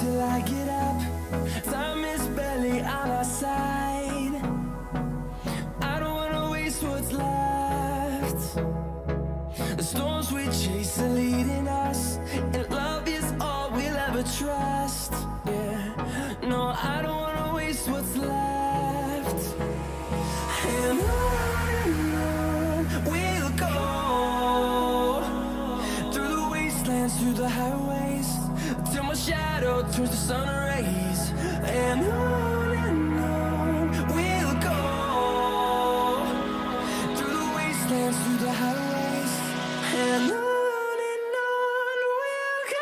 till I get up. Time is barely on our side. I don't wanna waste what's left. The storms we chase are leading us, and love is all we'll ever trust. Yeah, no, I don't wanna waste what's left. And on we'll go, through the wastelands, through the highways, till my shadow turns to sun rays. And on we'll go, through the wastelands, through the highways, and on we'll go.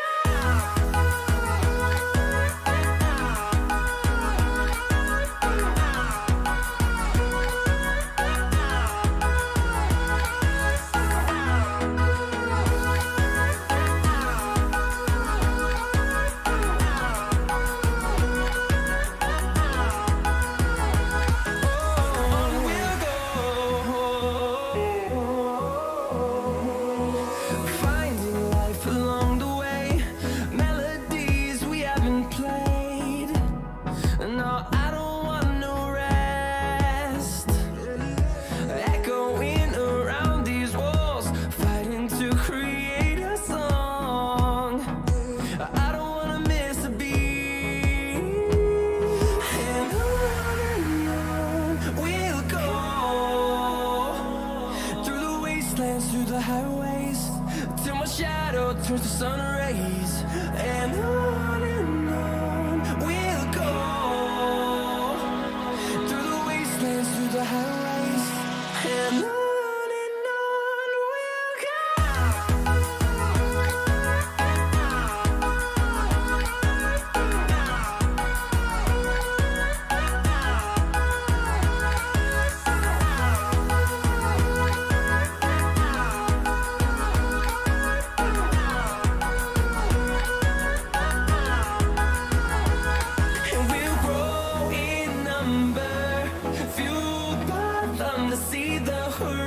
Through the highways, till my shadow turns to sun rays. And on we'll go, through the wastelands, through the highways, and on we'll go. See the horizon.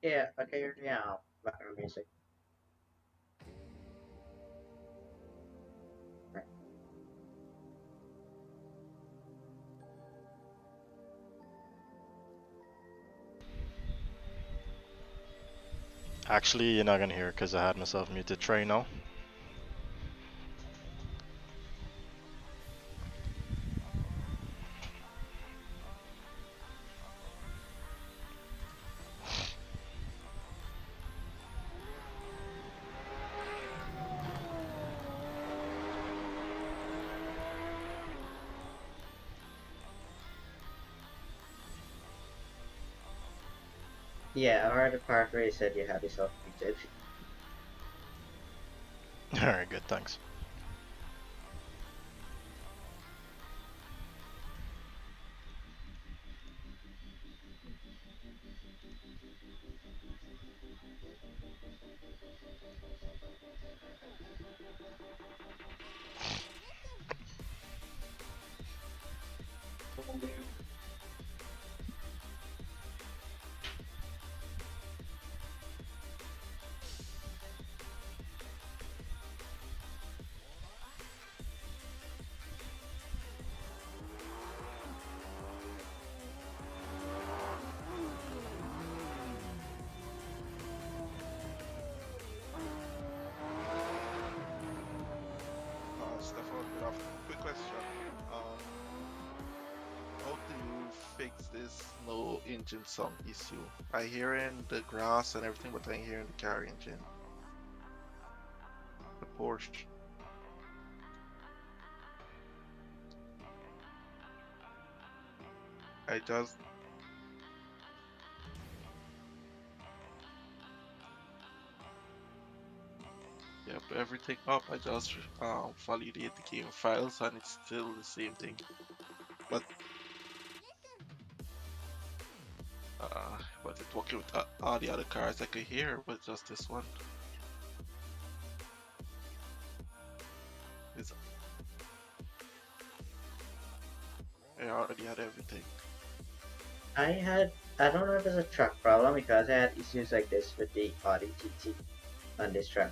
Yeah, okay, yeah, background music. Right. Actually, you're not gonna hear because I had myself muted. Try now. Yeah, I heard the part where you said you have yourself muted. Alright, good, thanks. Stefan, good afternoon. Quick question. Um, how do you fix this no engine sound issue? I hear in the grass and everything, but I hear in the car engine. The Porsche. I just yep everything up. I just validate the game files and it's still the same thing. But but it's working with all the other cars I could hear, but just this one. Is I already had everything. I don't know if it's a truck problem because I had issues like this with the Audi TT on this truck.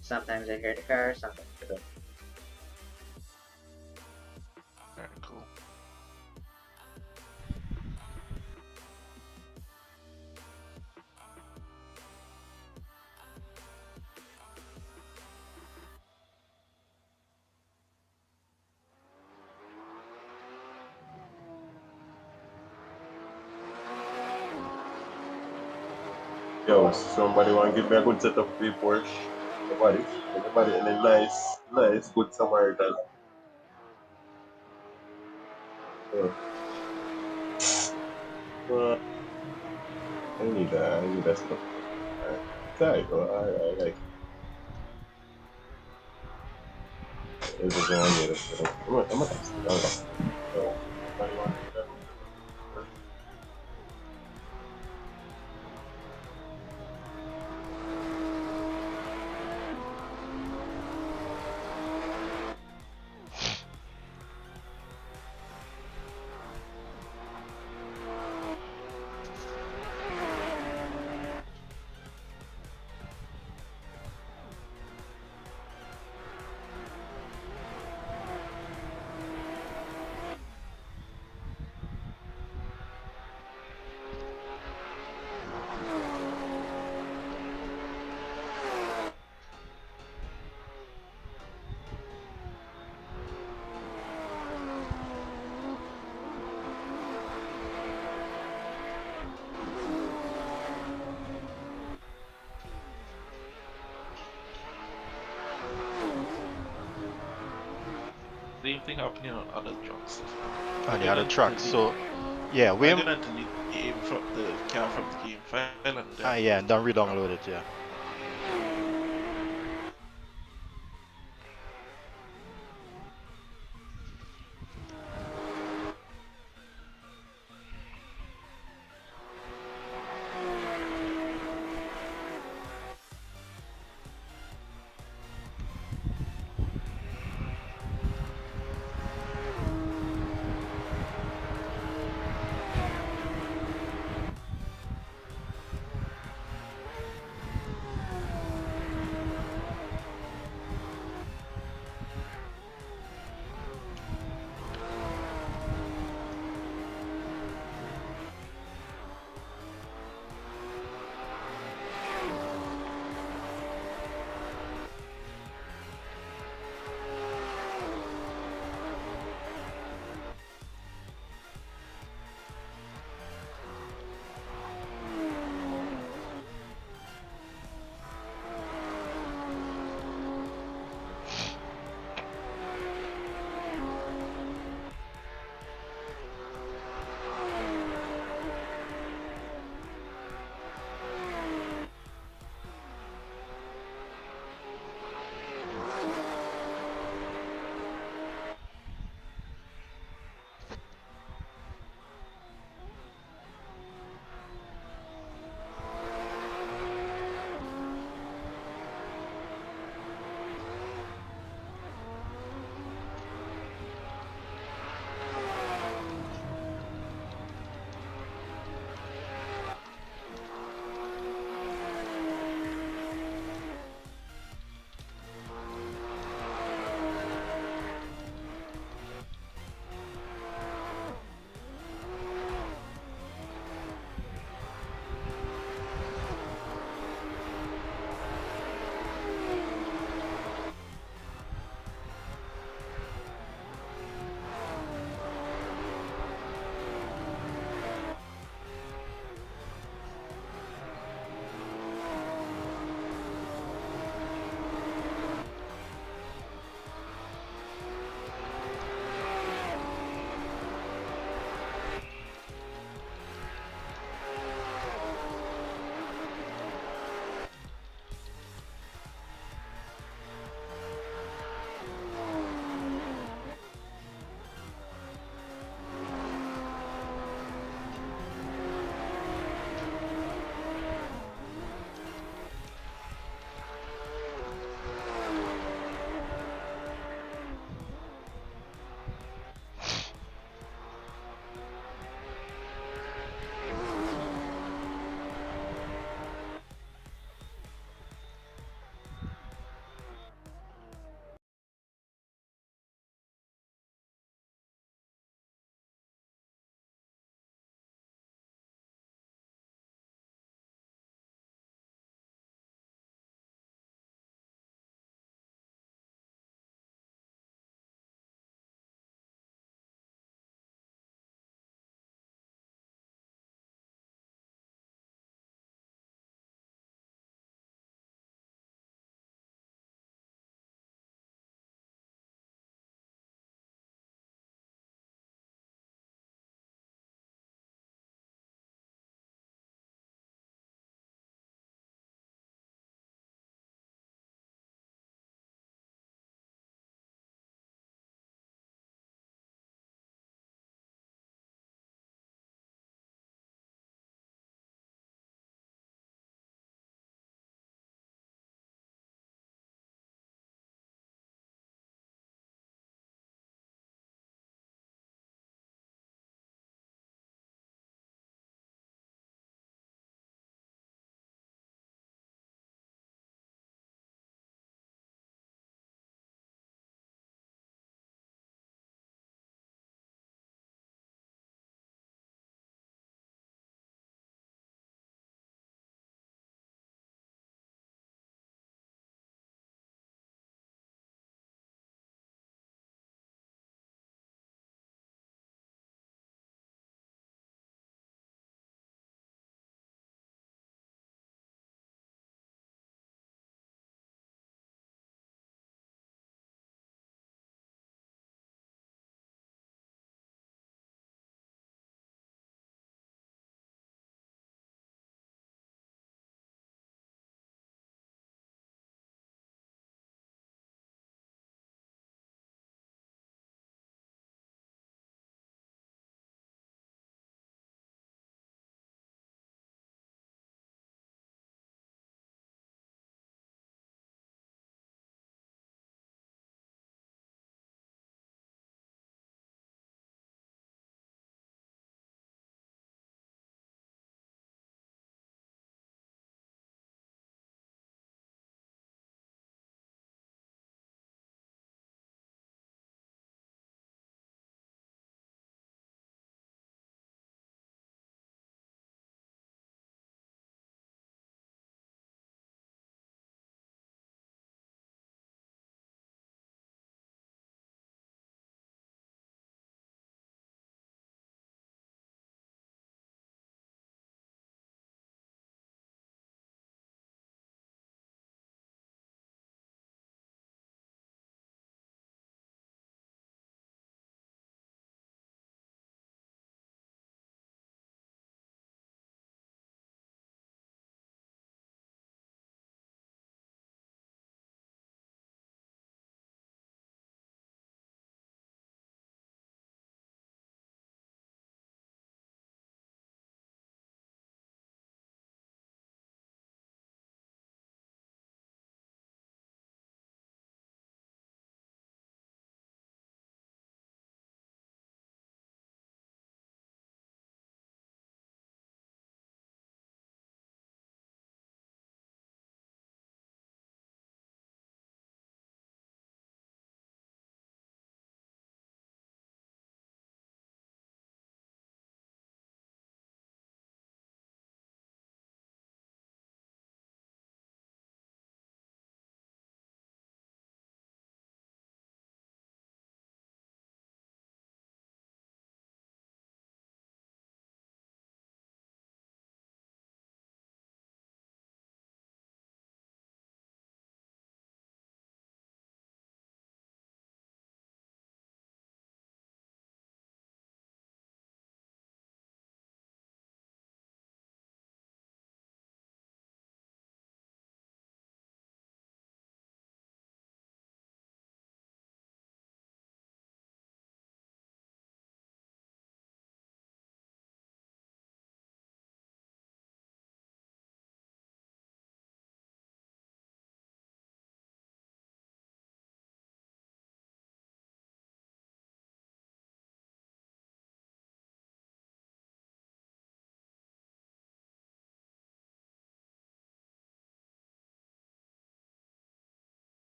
Sometimes I hear the car, sometimes I don't. Very cool. Yo, somebody want to give me a good setup for the Porsche? Anybody, and a nice, good Samaritan. Yeah. I need that stuff. Sorry, bro. I like it. It's just one need a setup. I'm gonna text it. So, anybody want to give me a good setup for the Porsche? Same thing happening on other trucks. On I'm the other gonna trucks, delete. so yeah, I'm gonna delete the game from the car from the game file and then yeah, don't uh, re-download it, yeah.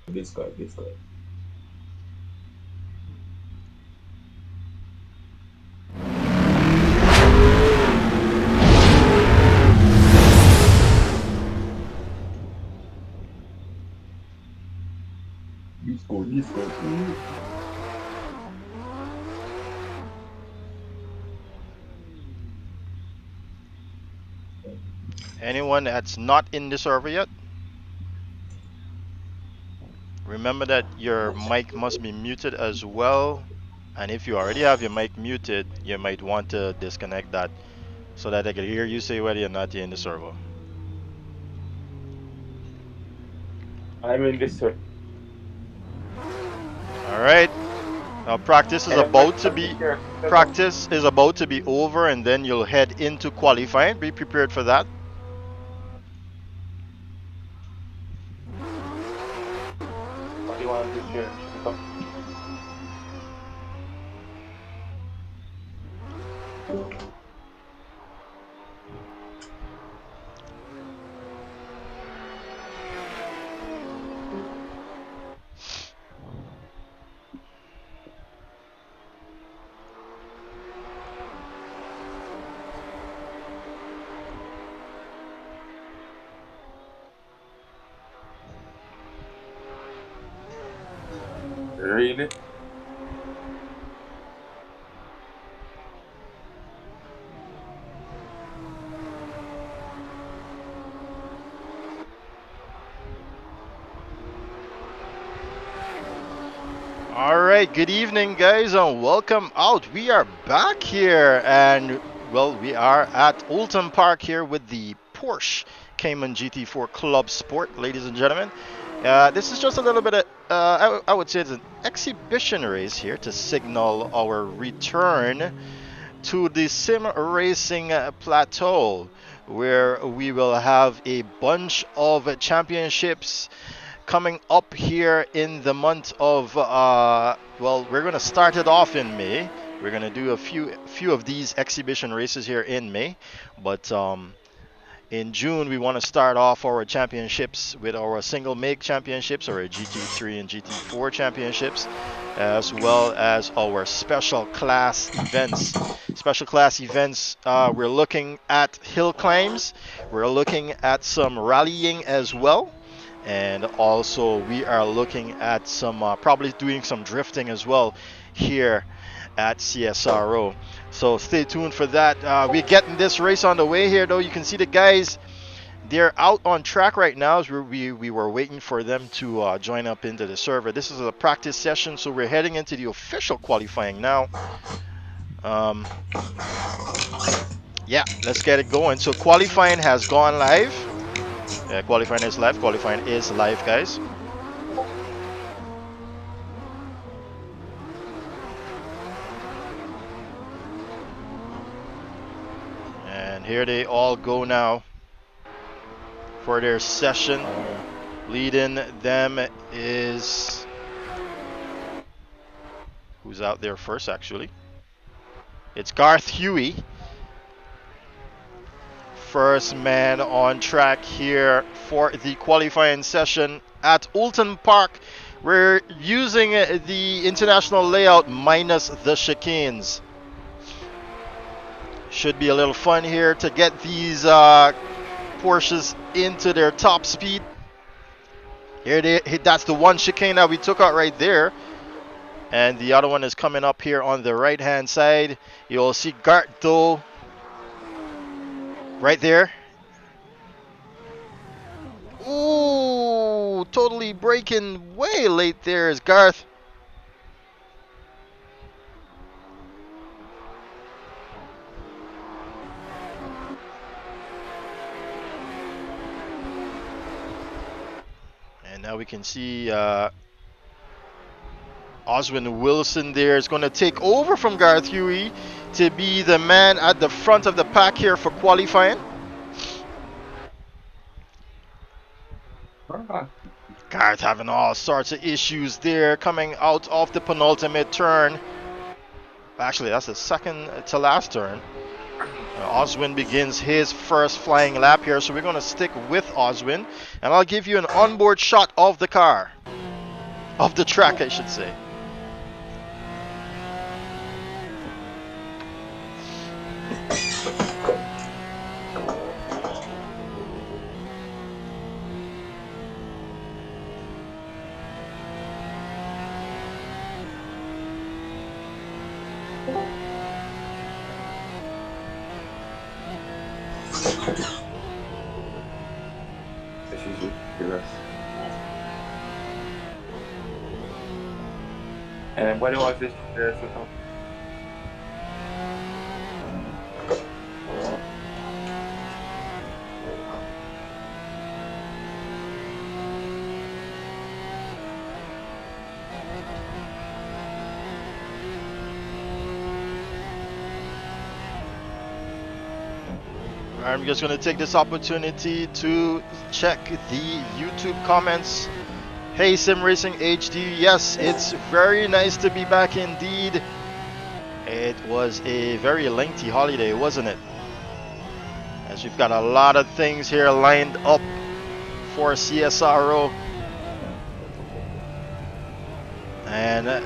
This guy, this guy. This guy, this guy. Anyone that's not in the server yet, remember that your mic must be muted as well. And if you already have your mic muted, you might want to disconnect that so that I can hear you say whether you're not in the server. I'm in this one. All right. Now practice is about to be over, and then you'll head into qualifying. Be prepared for that. What do you want to do here? Really? All right, good evening, guys, and welcome out. We are back here, and well, we are at Oulton Park here with the Porsche Cayman GT4 Clubsport, ladies and gentlemen. This is just a little bit of, I would say it's an exhibition race here to signal our return to the sim racing plateau, where we will have a bunch of championships coming up here in the month of well, we're going to start it off in May. We're going to do a few of these exhibition races here in May, but in June we want to start off our championships with our single make championships, or GT3 and GT4 championships, as well as our special class events. Special class events, we're looking at hill climbs, we're looking at some rallying as well. And also we are looking at some probably doing some drifting as well here at CSRO. So stay tuned for that. We're getting this race on the way here, though. You can see the guys, they're out on track right now as we were waiting for them to join up into the server. This is a practice session, so we're heading into the official qualifying now. Yeah, let's get it going. So qualifying has gone live. Yeah, qualifying is live. Qualifying is live, guys. And here they all go now for their session. Leading them is... who's out there first, actually? It's Garth Huey. First man on track here for the qualifying session at Oulton Park. We're using the international layout minus the chicanes. Should be a little fun here to get these Porsches into their top speed. Here that's the one chicane that we took out right there. And the other one is coming up here on the right hand side. You'll see Garto right there. Ooh, totally braking way late there is Garth. And now we can see Oswin Wilson there is going to take over from Garth Huey to be the man at the front of the pack here for qualifying. Garth having all sorts of issues there coming out of the penultimate turn. Actually, that's the second to last turn. Oswin begins his first flying lap here, so we're going to stick with Oswin, and I'll give you an onboard shot of the car. of the track, I should say. And what was this set up? I'm just going to take this opportunity to check the YouTube comments. Hey Sim Racing HD, yes, it's very nice to be back indeed. It was a very lengthy holiday, wasn't it? As we've got a lot of things here lined up for CSRO. And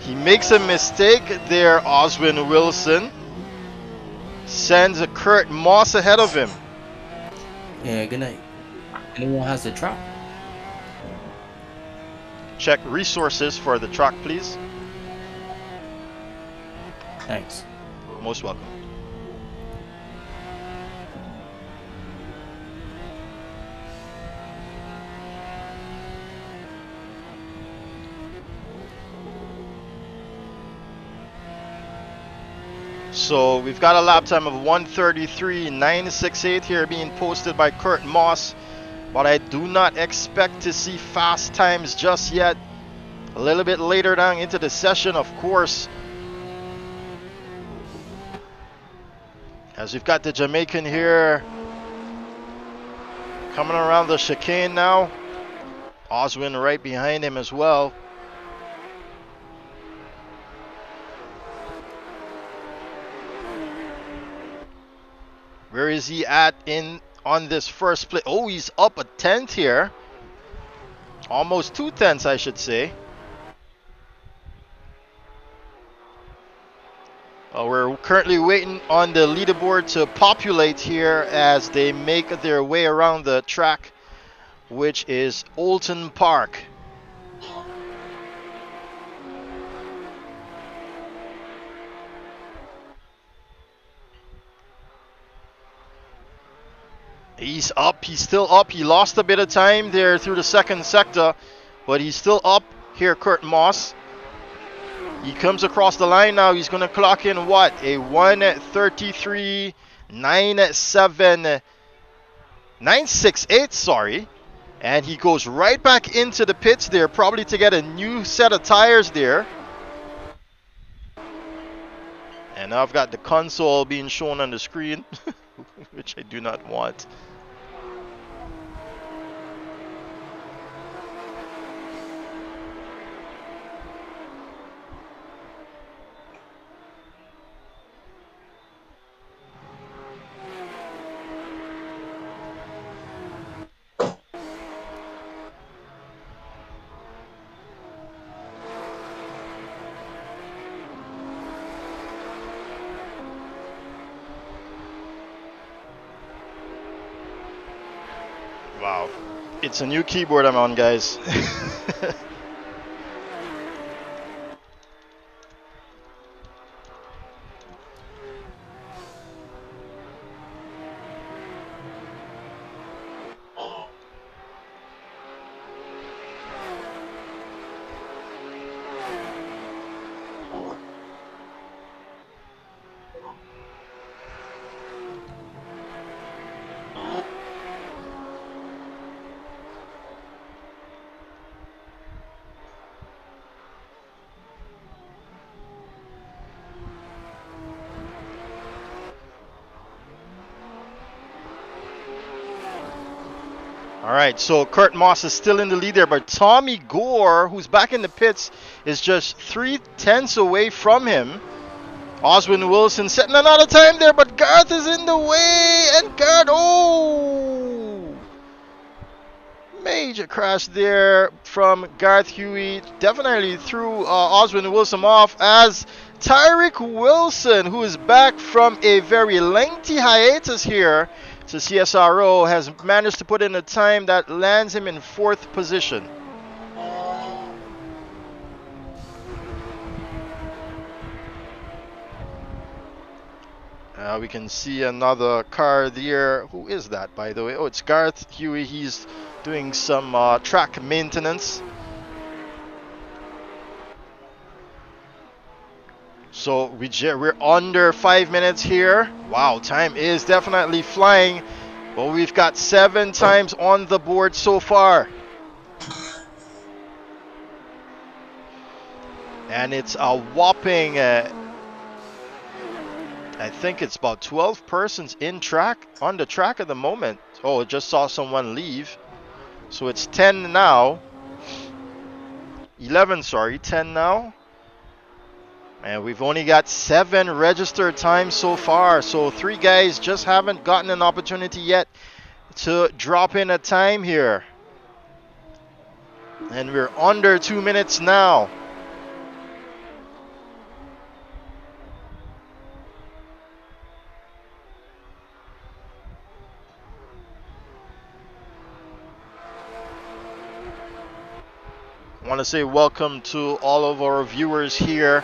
he makes a mistake there, Oswin Wilson. Sends a Kurt Moss ahead of him. Yeah, good night. Anyone has the truck? Check resources for the truck, please. Thanks. Most welcome. So we've got a lap time of 1:33.968 here being posted by Kurt Moss, but I do not expect to see fast times just yet. A little bit later down into the session, of course, as we've got the Jamaican here coming around the chicane now. Oswin right behind him as well. Where is he at on this first split? Oh, he's up a tenth here. Almost 2 tenths, I should say. We're currently waiting on the leaderboard to populate here as they make their way around the track, which is Oulton Park. He's up, he's still up. He lost a bit of time there through the second sector, but he's still up here, Kurt Moss. He comes across the line now. He's going to clock in what? A 1:33.968, sorry. And he goes right back into the pits there, probably to get a new set of tires there. And now I've got the console being shown on the screen, which I do not want. Wow. It's a new keyboard I'm on, guys. Alright, so Kurt Moss is still in the lead there, but Tommy Gore, who's back in the pits, is just 3 tenths away from him. Oswin Wilson setting another time there, but Garth is in the way, and Garth, oh! major crash there from Garth Huey. Definitely threw Oswin Wilson off, as Tyreek Wilson, who is back from a very lengthy hiatus here to CSRO, has managed to put in a time that lands him in 4th position. We can see another car there. Who is that, by the way? Oh, it's Garth Huey. He's doing some track maintenance. So we're under 5 minutes here. Wow, time is definitely flying. Well, we've got 7 times on the board so far. And it's a whopping... I think it's about 12 persons on the track at the moment. Oh, I just saw someone leave. So it's 10 now. 11, sorry, 10 now. And we've only got 7 registered times so far. So 3 guys just haven't gotten an opportunity yet to drop in a time here. And we're under 2 minutes now. I want to say welcome to all of our viewers here.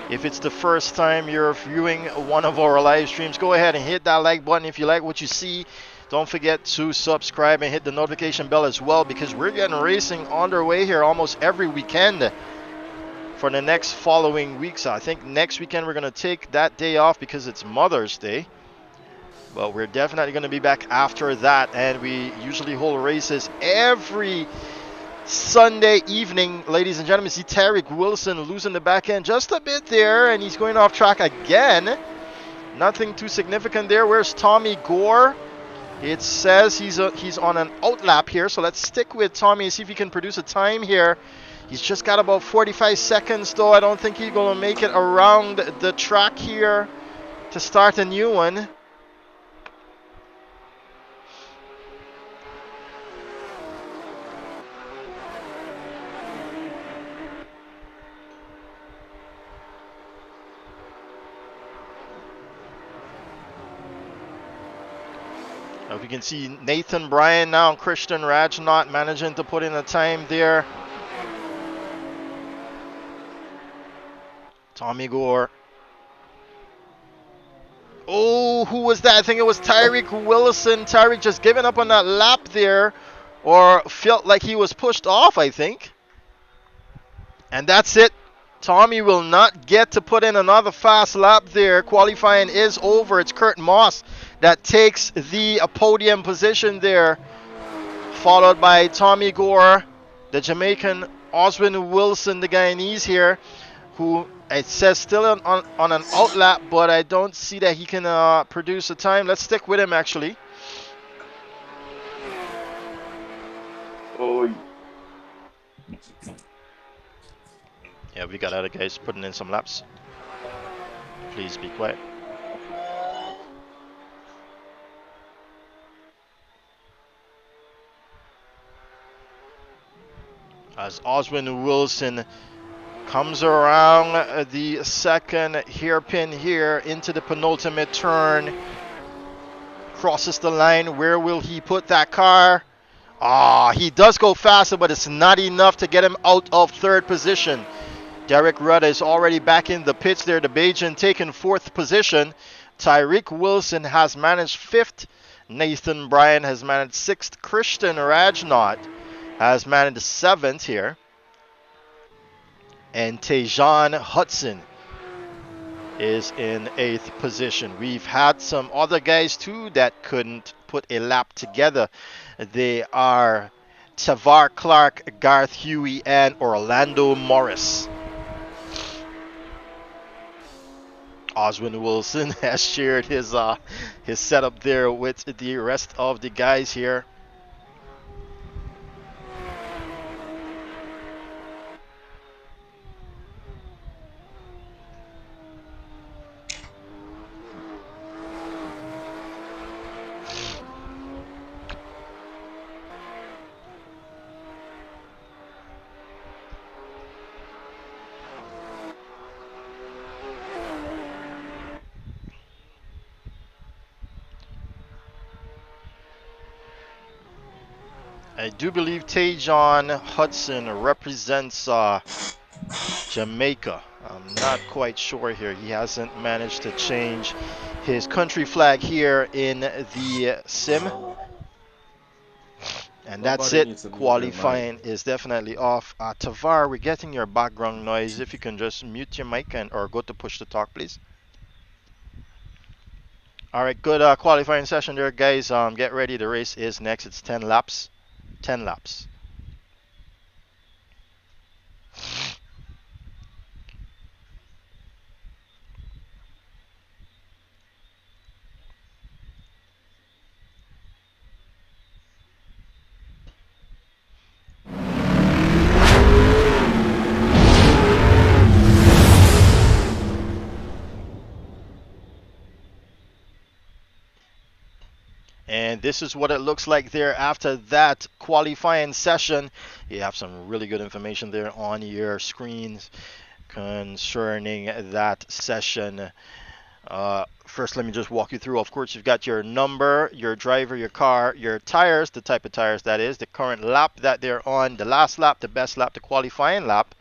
If it's the first time you're viewing one of our live streams, go ahead and hit that like button if you like what you see. Don't forget to subscribe and hit the notification bell as well, because we're getting racing on their way here almost every weekend for the next following weeks. I think next weekend we're going to take that day off because it's Mother's Day. But we're definitely going to be back after that, and we usually hold races every Sunday evening. Ladies and gentlemen, see Tyreek Wilson losing the back end just a bit there, and he's going off track again. Nothing too significant there. Where's Tommy Gore? It says he's on an outlap here, so let's stick with Tommy and see if he can produce a time here. He's just got about 45 seconds though. I don't think he's going to make it around the track here to start a new one. If you can see Nathan Bryan now and Christian Rajnot managing to put in a time there. Tommy Gore. Oh, who was that? I think it was Tyreek Wilson. Tyreek just giving up on that lap there, or felt like he was pushed off, I think. And that's it. Tommy will not get to put in another fast lap there. Qualifying is over. It's Kurt Moss that takes the podium position there, followed by Tommy Gore, the Jamaican, Oswin Wilson, the Guyanese here, who it says still on an outlap, but I don't see that he can produce a time. Let's stick with him actually. Oh, Yeah, we got other guys putting in some laps. Please be quiet. As Oswin Wilson comes around the second hairpin here into the penultimate turn, crosses the line. Where will he put that car? He does go faster, but it's not enough to get him out of 3rd position. Derek Rudd is already back in the pits there. The Bajan taking 4th position. Tyreek Wilson has managed 5th. Nathan Bryan has managed 6th. Christian Rajnot has managed 7th here. And Tejan Hudson is in 8th position. We've had some other guys too that couldn't put a lap together. They are Tavar Clark, Garth Huey, and Orlando Morris. Oswin Wilson has shared his setup there with the rest of the guys here. I do believe Tajon Hudson represents Jamaica. I'm not quite sure here. He hasn't managed to change his country flag here in the sim. And that's Somebody it. needs to mute their mic. Qualifying is definitely off. Tavar, we're getting your background noise. If you can just mute your mic and or go to push to talk, please. All right, good qualifying session there, guys. Get ready. The race is next. It's 10 laps. 10 laps. And this is what it looks like there after that qualifying session. You have some really good information there on your screens concerning that session. First, let me just walk you through. Of course, you've got your number, your driver, your car, your tires, the type of tires that is, the current lap that they're on, the last lap, the best lap, the qualifying lap,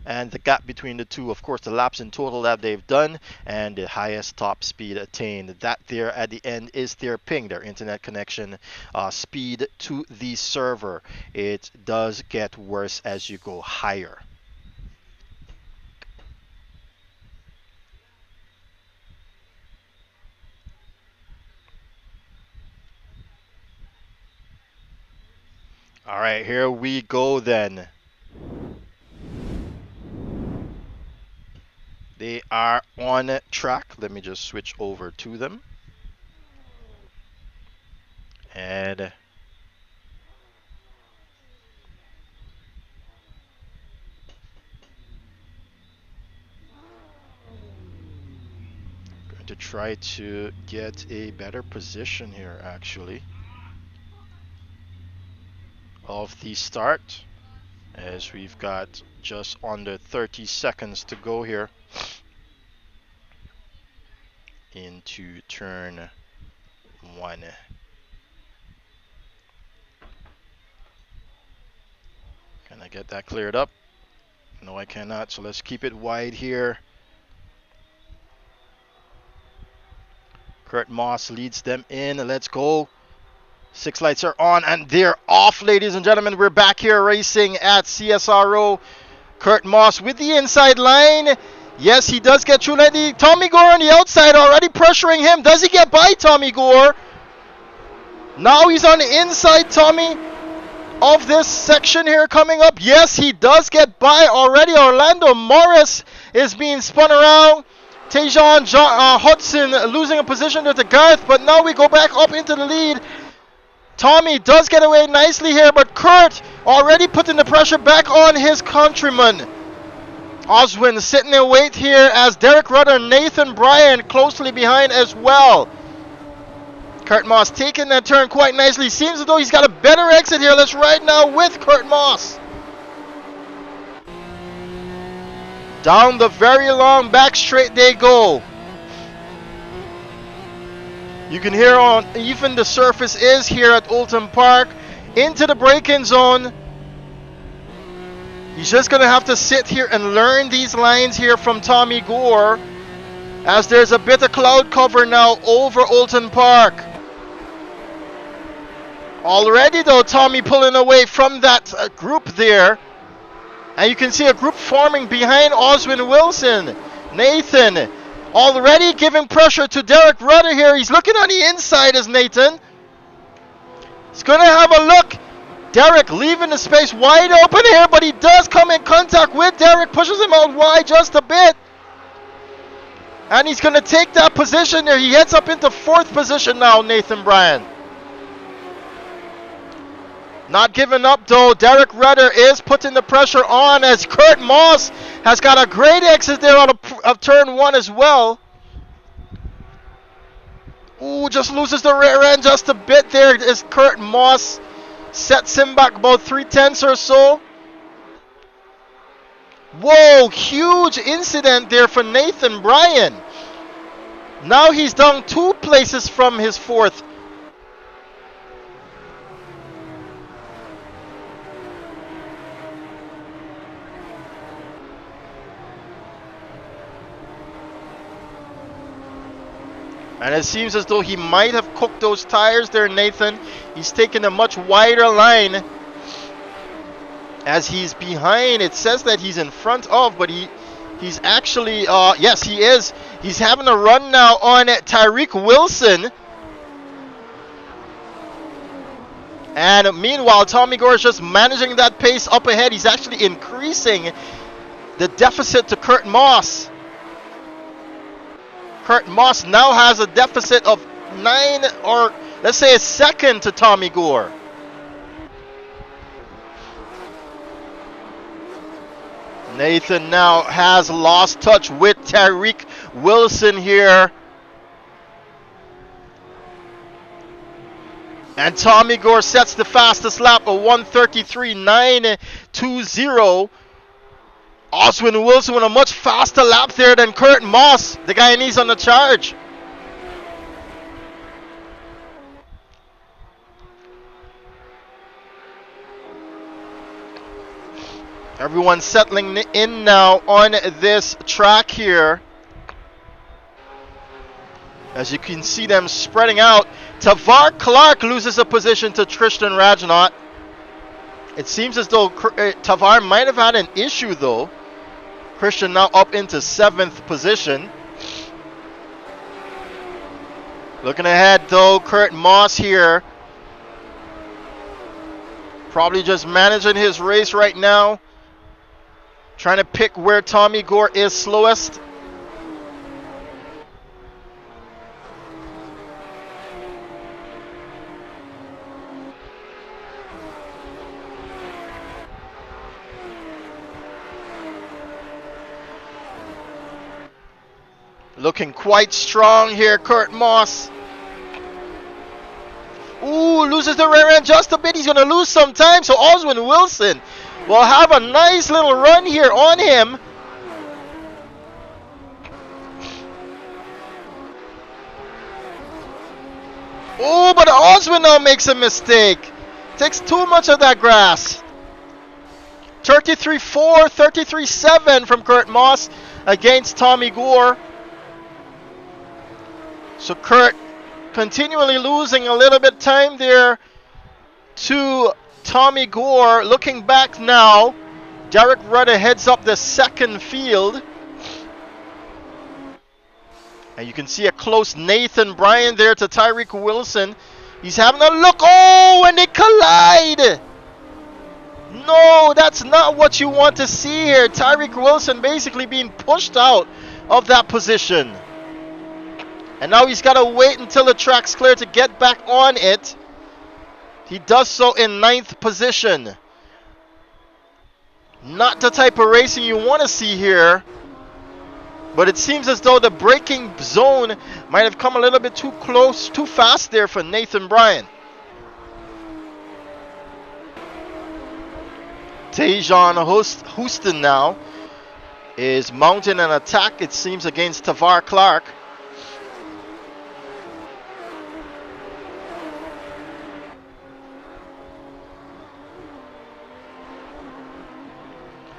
and the gap between the two. Of course, the laps in total that they've done, and the highest top speed attained. That there at the end is their ping, their internet connection speed to the server. It does get worse as you go higher. All right, here we go then. They are on track. Let me just switch over to them. And going to try to get a better position here, actually, of the start, as we've got just under 30 seconds to go here into turn 1. Can I get that cleared up? No, I cannot, so let's keep it wide here. Kurt Moss leads them in. Let's go. 6 lights are on and they're off, ladies and gentlemen. We're back here racing at CSRO. Kurt Moss with the inside line. Yes, he does get through. Tommy Gore on the outside already pressuring him. Does he get by Tommy Gore? Now he's on the inside, Tommy, of this section here coming up. Yes, he does get by already. Orlando Morris is being spun around. Tajon Hudson losing a position to Garth, but now we go back up into the lead. Tommy does get away nicely here, but Kurt already putting the pressure back on his countryman. Oswin sitting in wait here as Derek Rudder, Nathan Bryan closely behind as well. Kurt Moss taking that turn quite nicely. Seems as though he's got a better exit here. Let's ride now with Kurt Moss. Down the very long back straight they go. You can hear on even the surface is here at Oulton Park. Into the braking zone. He's just going to have to sit here and learn these lines here from Tommy Gore, as there's a bit of cloud cover now over Oulton Park. Already though, Tommy pulling away from that group there. And you can see a group forming behind Oswin Wilson. Nathan already giving pressure to Derek Rudder here. He's looking on the inside as Nathan. He's going to have a look. Derek leaving the space wide open here, but he does come in contact with Derek. Pushes him out wide just a bit. And he's going to take that position there. He heads up into 4th position now, Nathan Bryan. Not giving up though. Derek Rudder is putting the pressure on as Kurt Moss has got a great exit there out of turn 1 as well. Ooh, just loses the rear end just a bit there as Kurt Moss sets him back about 3/10 or so. Whoa, huge incident there for Nathan Bryan. Now he's down 2 places from his 4th. And it seems as though he might have cooked those tires there, Nathan. He's taking a much wider line as he's behind. It says that he's in front of, but he's actually, yes, he is. He's having a run now on Tyreek Wilson. And meanwhile, Tommy Gore is just managing that pace up ahead. He's actually increasing the deficit to Kurt Moss. Kurt Moss now has a deficit of 9, or let's say a second, to Tommy Gore. Nathan now has lost touch with Tyreek Wilson here. And Tommy Gore sets the fastest lap of 1:33.920. Oswin Wilson with a much faster lap there than Kurt Moss, the guy he's on the charge. Everyone's settling in now on this track here. As you can see them spreading out. Tavar Clark loses a position to Tristan Rajnot. It seems as though Tavar might have had an issue though. Christian now up into 7th position. Looking ahead though, Kurt Moss here. Probably just managing his race right now. Trying to pick where Tommy Gore is slowest. Looking quite strong here, Kurt Moss. Ooh, loses the rear end just a bit. He's going to lose some time. So Oswin Wilson will have a nice little run here on him. Oh, but Oswin now makes a mistake. Takes too much of that grass. 33.4, 33.7 from Kurt Moss against Tommy Gore. So Kurt continually losing a little bit time there to Tommy Gore. Looking back now, Derek Rudder heads up the second field. And you can see a close Nathan Bryan there to Tyreek Wilson. He's having a look. Oh, and they collide. No, that's not what you want to see here. Tyreek Wilson basically being pushed out of that position. And now he's got to wait until the track's clear to get back on it. He does so in 9th position. Not the type of racing you want to see here. But it seems as though the braking zone might have come a little bit too close, too fast there for Nathan Bryan. Tejan Houston now is mounting an attack, it seems, against Tavar Clark.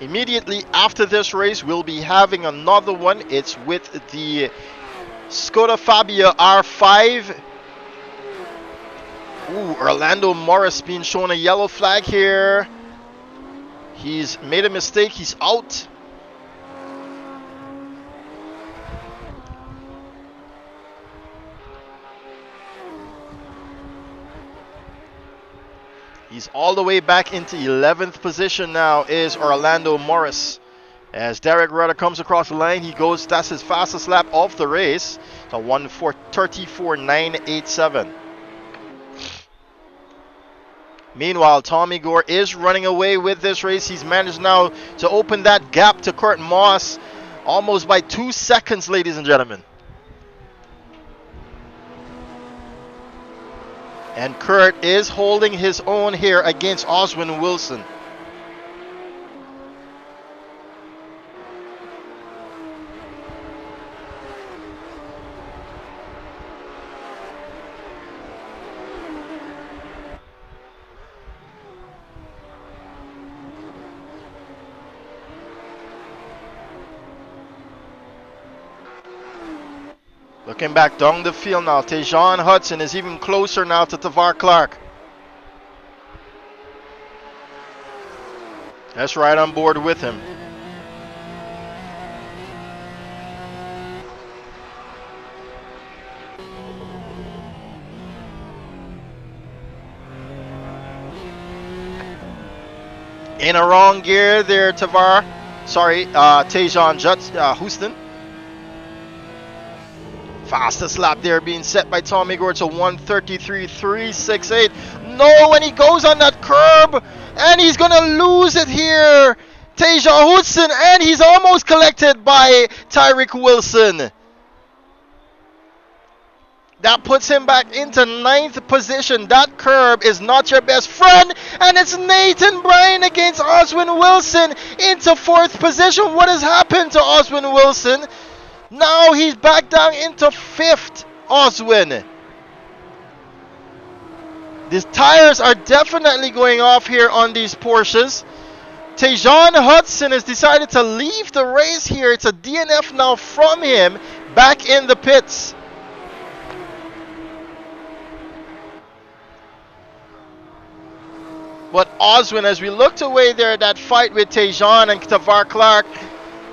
Immediately after this race, we'll be having another one. It's with the Skoda Fabia R5. Ooh, Orlando Morris being shown a yellow flag here. He's made a mistake. He's out. He's all the way back into 11th position now is Orlando Morris. As Derek Rudder comes across the line, he goes, that's his fastest lap of the race. So 1:34.987. Meanwhile, Tommy Gore is running away with this race. He's managed now to open that gap to Kurt Moss almost by 2 seconds, ladies and gentlemen. And Kurt is holding his own here against Oswin Wilson. Looking back down the field now, Tejan Hudson is even closer now to Tavar Clark. That's right on board with him. In a wrong gear there, Tavar. Sorry, Tejan Houston. Fastest lap there being set by Tommy Gore to 1:33.368. No, and he goes on that curb, and he's gonna lose it here. Tejan Houston, and he's almost collected by Tyreek Wilson. That puts him back into 9th position. That curb is not your best friend. And it's Nathan Bryan against Oswin Wilson into 4th position. What has happened to Oswin Wilson? Now he's back down into 5th, Oswin. These tires are definitely going off here on these Porsches. Tejan Hudson has decided to leave the race here. It's a DNF now from him back in the pits. But Oswin, as we looked away there at that fight with Tejan and Tavar Clark,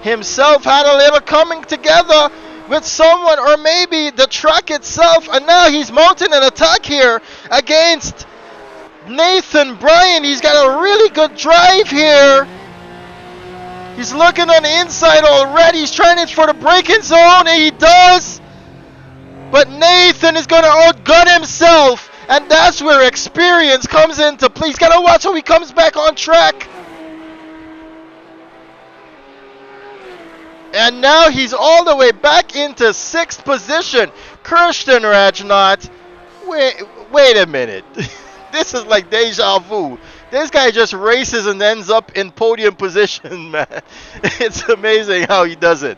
himself had a little coming together with someone, or maybe the track itself, and now he's mounting an attack here against Nathan Bryan. He's got a really good drive here. He's looking on the inside already. He's trying it for the braking zone, and he does. But Nathan is going to outgun himself. And that's where experience comes into play. He's got to watch how he comes back on track. And now he's all the way back into 6th position. Kirsten Rajnath. Wait a minute. This is like deja vu. This guy just races and ends up in podium position, man. It's amazing how he does it.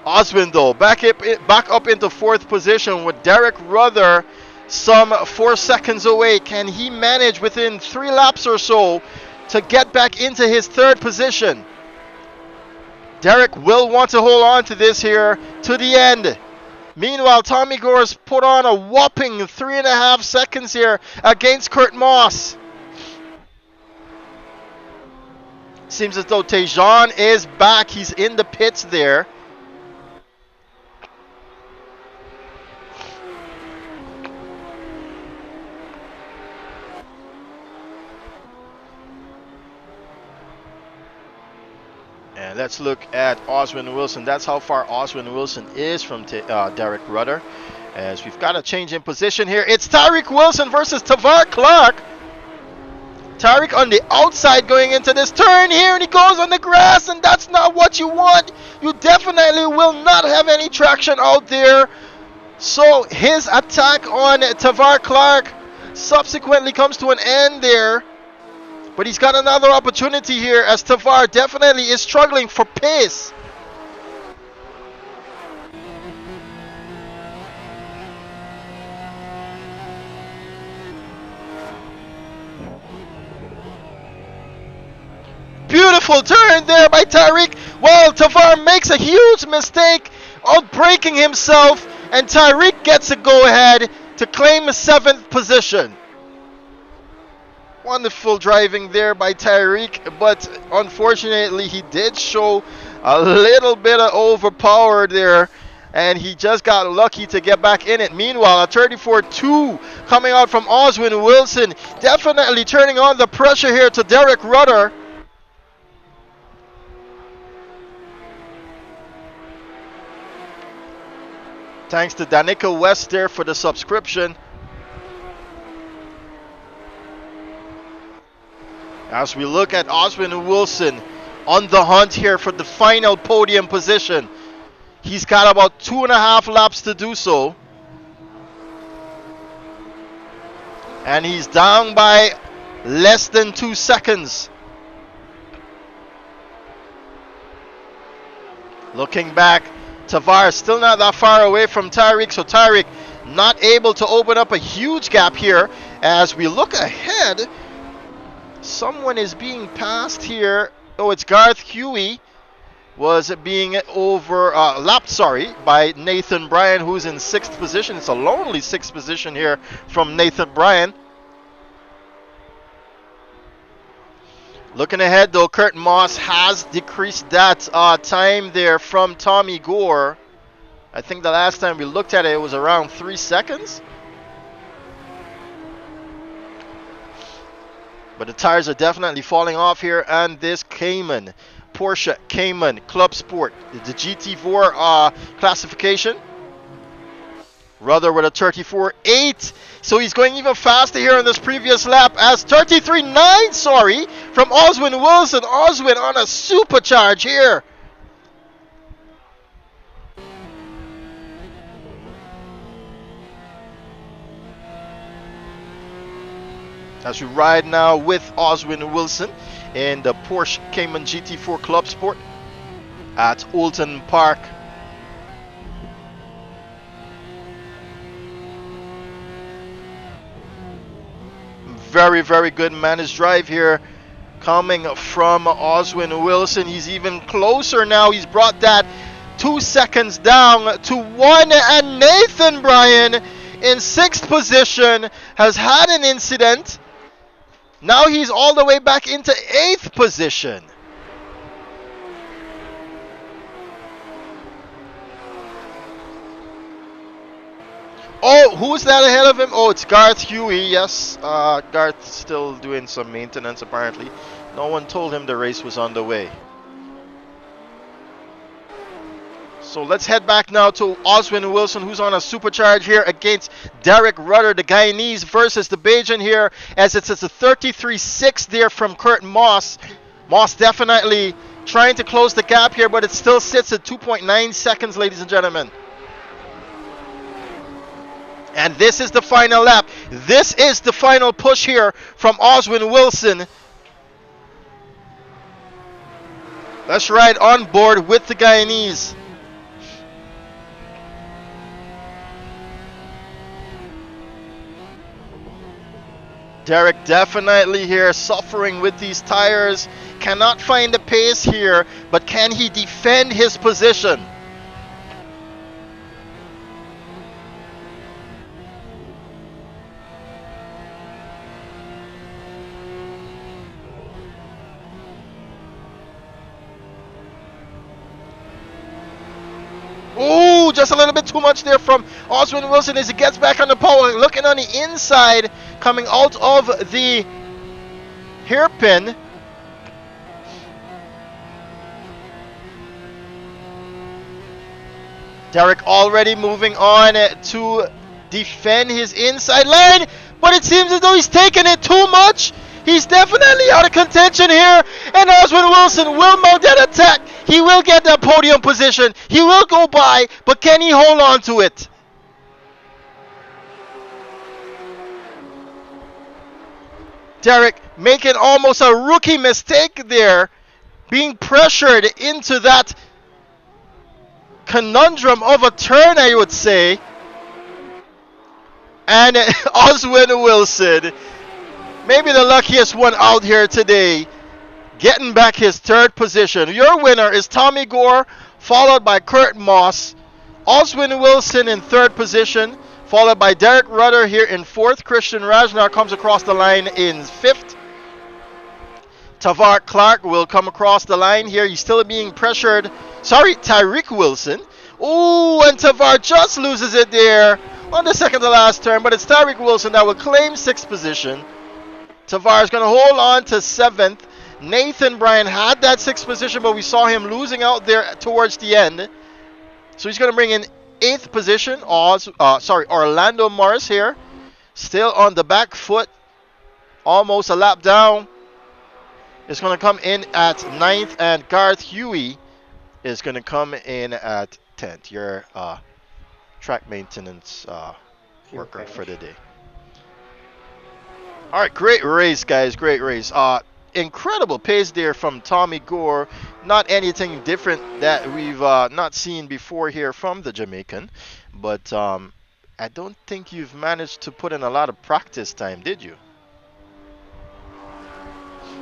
Oswin, though, back up into 4th position with Derek Ruther some 4 seconds away. Can he manage within 3 laps or so to get back into his 3rd position? Derek will want to hold on to this here to the end. Meanwhile, Tommy Gore's put on a whopping 3.5 seconds here against Kurt Moss. Seems as though Tejan is back. He's in the pits there. And let's look at Oswin Wilson. That's how far Oswin Wilson is from Derek Rudder. As we've got a change in position here. It's Tyreek Wilson versus Tavar Clark. Tyreek on the outside going into this turn here, and he goes on the grass, and that's not what you want. You definitely will not have any traction out there. So his attack on Tavar Clark subsequently comes to an end there. But he's got another opportunity here, as Tavar definitely is struggling for pace. Beautiful turn there by Tyreek. Well, Tavar makes a huge mistake, outbraking himself, and Tyreek gets a go-ahead to claim a 7th position. Wonderful driving there by Tyreek, but unfortunately he did show a little bit of overpower there, and he just got lucky to get back in it. Meanwhile, a 34.2 coming out from Oswin Wilson, definitely turning on the pressure here to Derek Rudder. Thanks to Danica West there for the subscription. As we look at Oswin Wilson on the hunt here for the final podium position. He's got about 2.5 laps to do so. And he's down by less than 2 seconds. Looking back, Tavar still not that far away from Tyreek, so Tyreek not able to open up a huge gap here. As we look ahead, someone is being passed here. Oh, it's Garth Huey. was being lapped, sorry, by Nathan Bryan, who's in 6th position. It's a lonely 6th position here from Nathan Bryan. Looking ahead, though, Kurt Moss has decreased that time there from Tommy Gore. I think the last time we looked at it, it was around 3 seconds. But the tires are definitely falling off here, and this Cayman, Porsche Cayman Clubsport, the GT4 classification. Rudder with a 34.8, so he's going even faster here on this previous lap as 33.9, sorry, from Oswin Wilson. Oswin on a supercharge here. As we ride now with Oswin Wilson in the Porsche Cayman GT4 Clubsport at Oulton Park. Very, very good managed drive here coming from Oswin Wilson. He's even closer now. He's brought that 2 seconds down to 1, and Nathan Bryan in 6th position has had an incident. Now he's all the way back into 8th position. Oh, who's that ahead of him? Oh, it's Garth Huey. Yes, Garth's still doing some maintenance apparently. No one told him the race was on the way. So let's head back now to Oswin Wilson, who's on a supercharge here against Derek Rudder, the Guyanese, versus the Bajan here, as it's a 33.6 there from Kurt Moss. Moss definitely trying to close the gap here, but it still sits at 2.9 seconds, ladies and gentlemen. And this is the final lap. This is the final push here from Oswin Wilson. Let's ride on board with the Guyanese. Derek definitely here suffering with these tires. Cannot find the pace here, but can he defend his position? Ooh, just a little bit too much there from Oswin Wilson as he gets back on the pole. Looking on the inside, coming out of the hairpin. Derek already moving on to defend his inside line, but it seems as though he's taking it too much. He's definitely out of contention here, and Oswin Wilson will mount that attack. He will get that podium position. He will go by, but can he hold on to it? Derek making almost a rookie mistake there, being pressured into that conundrum of a turn, I would say. And Oswin Wilson, maybe the luckiest one out here today, getting back his 3rd position. Your winner is Tommy Gore, followed by Kurt Moss. Oswin Wilson in 3rd position, followed by Derek Rudder here in 4th. Christian Rajnar comes across the line in 5th. Tavar Clark will come across the line here. He's still being pressured. Sorry, Tyreek Wilson. Ooh, and Tavar just loses it there on the second to last turn, but it's Tyreek Wilson that will claim 6th position. Tavar is going to hold on to 7th. Nathan Bryan had that 6th position, but we saw him losing out there towards the end. So he's going to bring in 8th position. Orlando Morris here, still on the back foot, almost a lap down. Is going to come in at 9th, and Garth Huey is going to come in at 10th. Your track maintenance worker for the day. All right, great race, guys. Great race. Incredible pace there from Tommy Gore. Not anything different that we've not seen before here from the Jamaican. But I don't think you've managed to put in a lot of practice time, did you?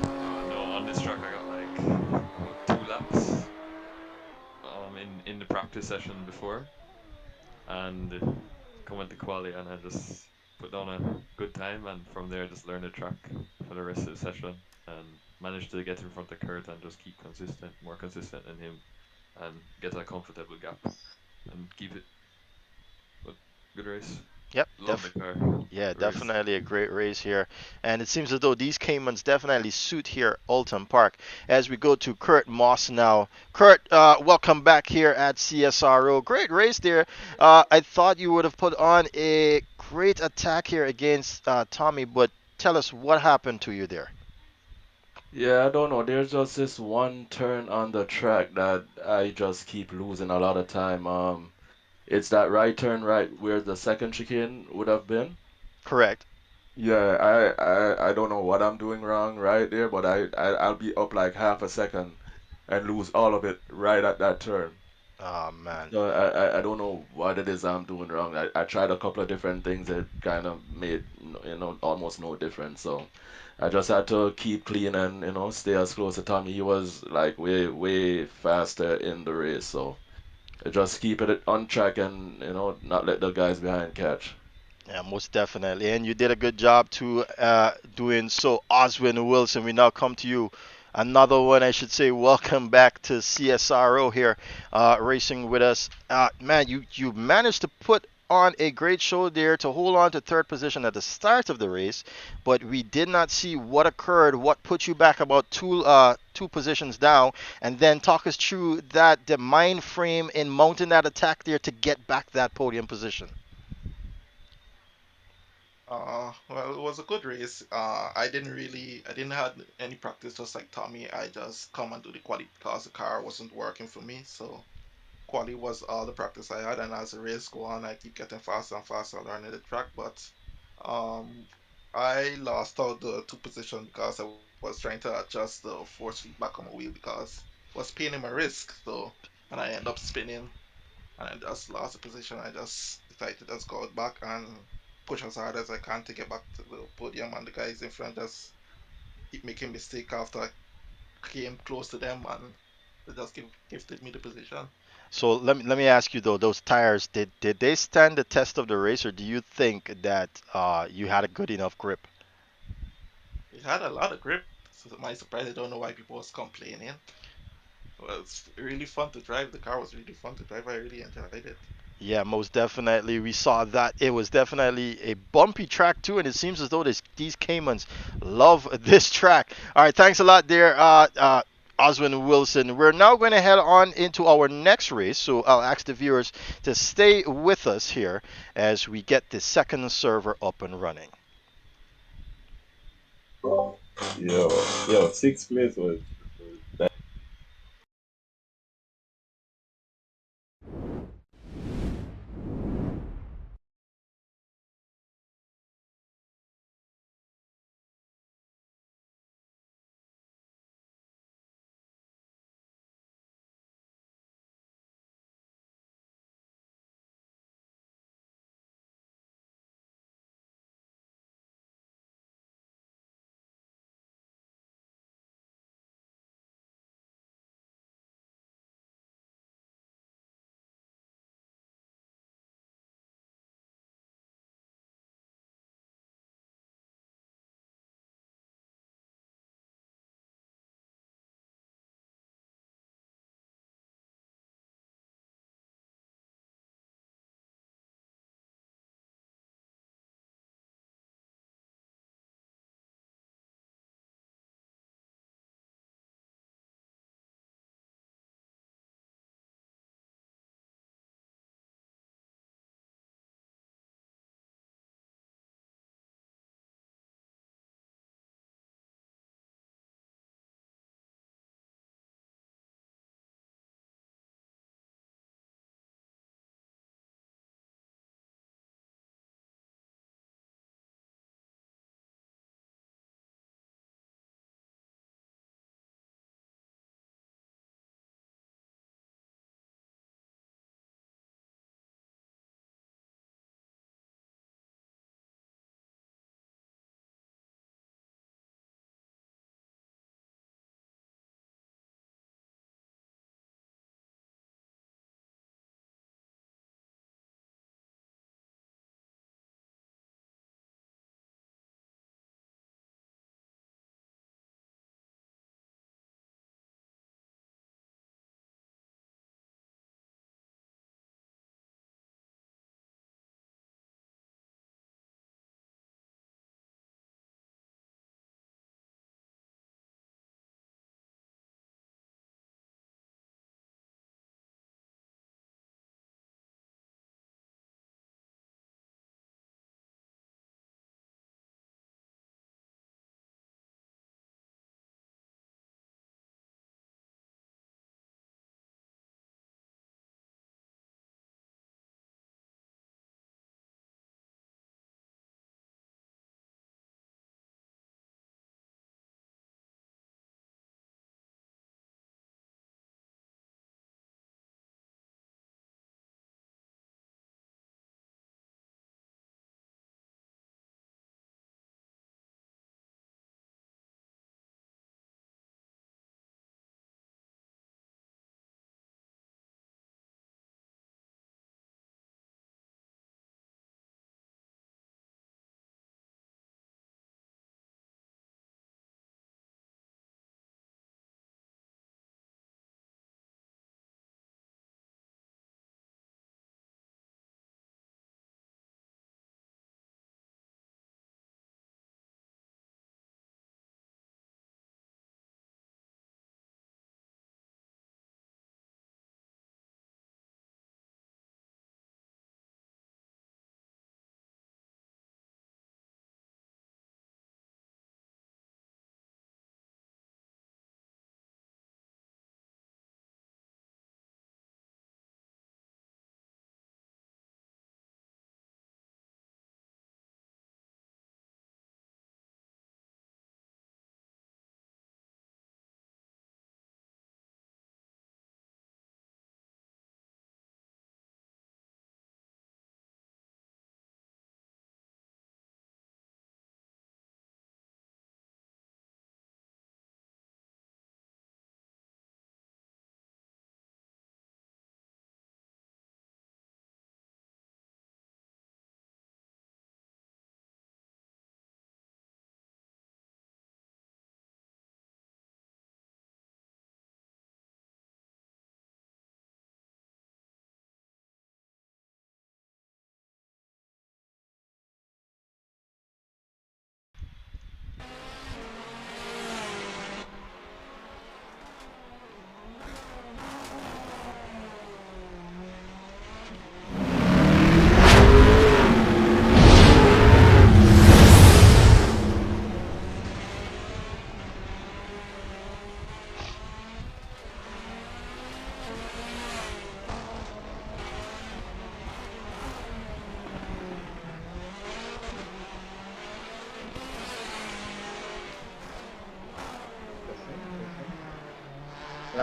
No, on this track I got like 2 laps. in the practice session before, and come into quali, and I just put on a good time, and from there just learn the track for the rest of the session, and managed to get in front of Kurt and just keep consistent, more consistent than him, and get a comfortable gap and keep it. But good race. Yep, Love the car. yeah, Race. definitely a great race here. And it seems as though these Caymans definitely suit here Alton Park. As we go to Kurt Moss now. Kurt, welcome back here at CSRO. Great race there. I thought you would have put on a great attack here against Tommy, but tell us what happened to you there. Yeah, I don't know. There's just this one turn on the track that I just keep losing a lot of time. It's that right turn right where the second chicane would have been. Correct. Yeah, I don't know what I'm doing wrong right there, but I'll be up like half a second and lose all of it right at that turn. Oh, man. So I don't know what it is I'm doing wrong. I tried a couple of different things that kind of made almost no difference. So I just had to keep clean and stay as close to Tommy. He was like way faster in the race. So I just keep it on track and not let the guys behind catch. Yeah, most definitely. And you did a good job to doing so. Oswin Wilson, we now come to you. Another one, I should say, welcome back to CSRO here, racing with us. Man, you managed to put on a great show there to hold on to third position at the start of the race, but we did not see what occurred, what put you back about two positions down, and then talk us through that the mind frame in mounting that attack there to get back that podium position. Well, it was a good race. I didn't have any practice just like Tommy. I just come and do the quali because the car wasn't working for me. So quali was all the practice I had, and as the race go on, I keep getting faster and faster learning the track. But um, I lost out the two position because I was trying to adjust the force feedback on my wheel because it was pain in my wrist. So and I end up spinning and I just lost the position. I just decided to just go out back and push as hard as I can to get back to the podium, and the guys in front just keep making mistake after I came close to them, and they just gifted me the position. So let me ask you though, those tires did they stand the test of the race, or do you think that you had a good enough grip? It had a lot of grip. So to my surprise, I don't know why people was complaining. Well, it's really fun to drive. The car was really fun to drive. I really enjoyed it. Yeah, most definitely. We saw that it was definitely a bumpy track too, and it seems as though these Caymans love this track. All right, thanks a lot there, Oswin Wilson. We're now going to head on into our next race, so I'll ask the viewers to stay with us here as we get the second server up and running. Yo, 6 minutes was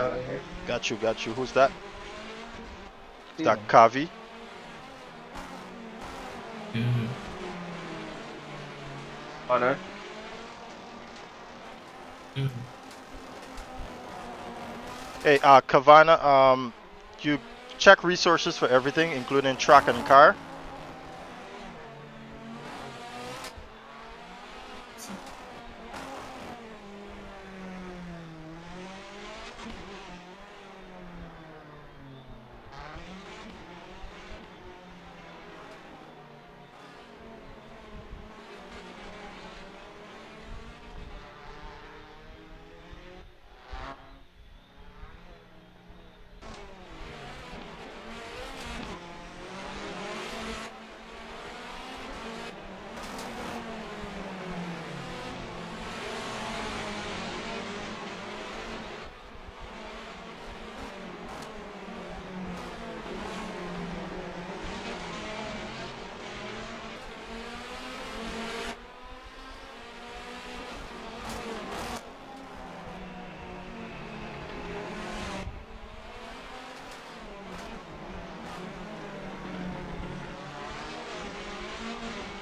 out of here. Got you, got you. Who's that? Is that Steven. Kavi? Mm-hmm. Honor. Mm-hmm. Hey, Kavana, you check resources for everything, including truck and car.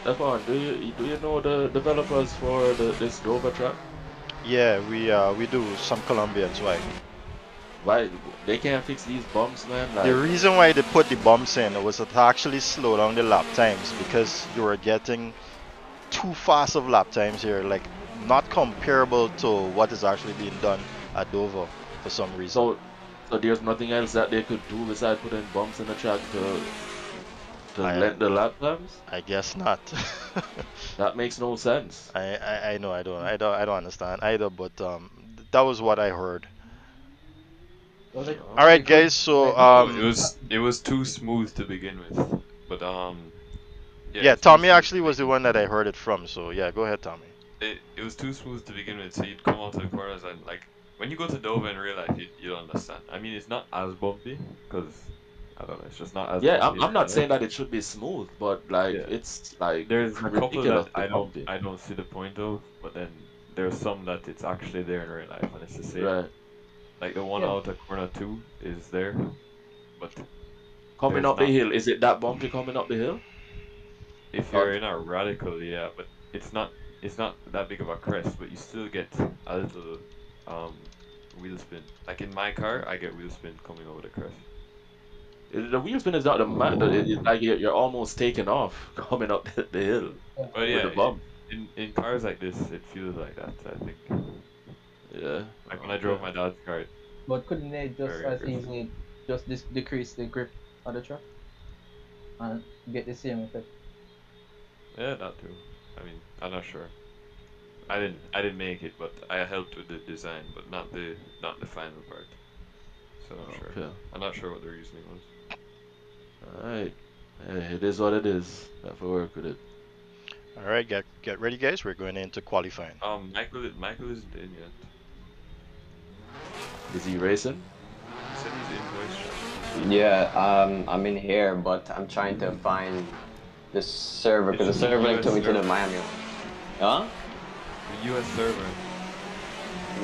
Stefan, do you know the developers for this Dover track? Yeah, we do some Colombians. Why? Why they can't fix these bumps, man? The Like, reason why they put the bumps in was to actually slow down the lap times because you were getting too fast of lap times here, like not comparable to what is actually being done at Dover for some reason. so there's nothing else that they could do besides putting bumps in the track to lengthen the lap times? I guess not. That makes no sense. I know I don't understand either, but that was what I heard. Was it? All right, guys. So It was too smooth to begin with, but yeah, it's too Tommy smooth actually to was the begin one that I heard it from. So yeah, go ahead, Tommy. it was too smooth to begin with, so you'd come out to the corners and like when you go to Dover in real life, you don't understand. I mean, it's not as bumpy because I don't know, it's just not as Yeah, bumpy. I'm not saying that it should be smooth, but like Yeah. it's like There's a couple that ridiculously bumpy. I don't see the point of, but then there's some that it's actually there in real life and it's the same. Right. Like the one out at corner 2 is there, but Coming there's up the not. hill, is it that bumpy coming up the hill? If you're in a radical, yeah, but it's not that big of a crest, but you still get a little wheel spin. Like in my car, I get wheel spin coming over the crest. The wheel spin is not the matter. It's like you're almost taking off coming up the hill But with yeah, the bump. in cars like this, it feels like that. I think. Yeah. Like when I drove my dad's car. But couldn't they just Very as aggressive. easily just decrease the grip of the truck and get the same effect? Yeah, that too. I mean, I'm not sure. I didn't make it, but I helped with the design, but not the final part. So I'm not sure. Okay. I'm not sure what the reasoning was. Alright. Hey, it is what it is. Have to work with it. All right, get ready, guys. We're going into qualifying. Michael isn't in yet. Is he racing? He said he's in voice chat. Yeah, I'm in here, but I'm trying to find the server because the It's server the link took me US to the server. Miami one. Huh? The US server.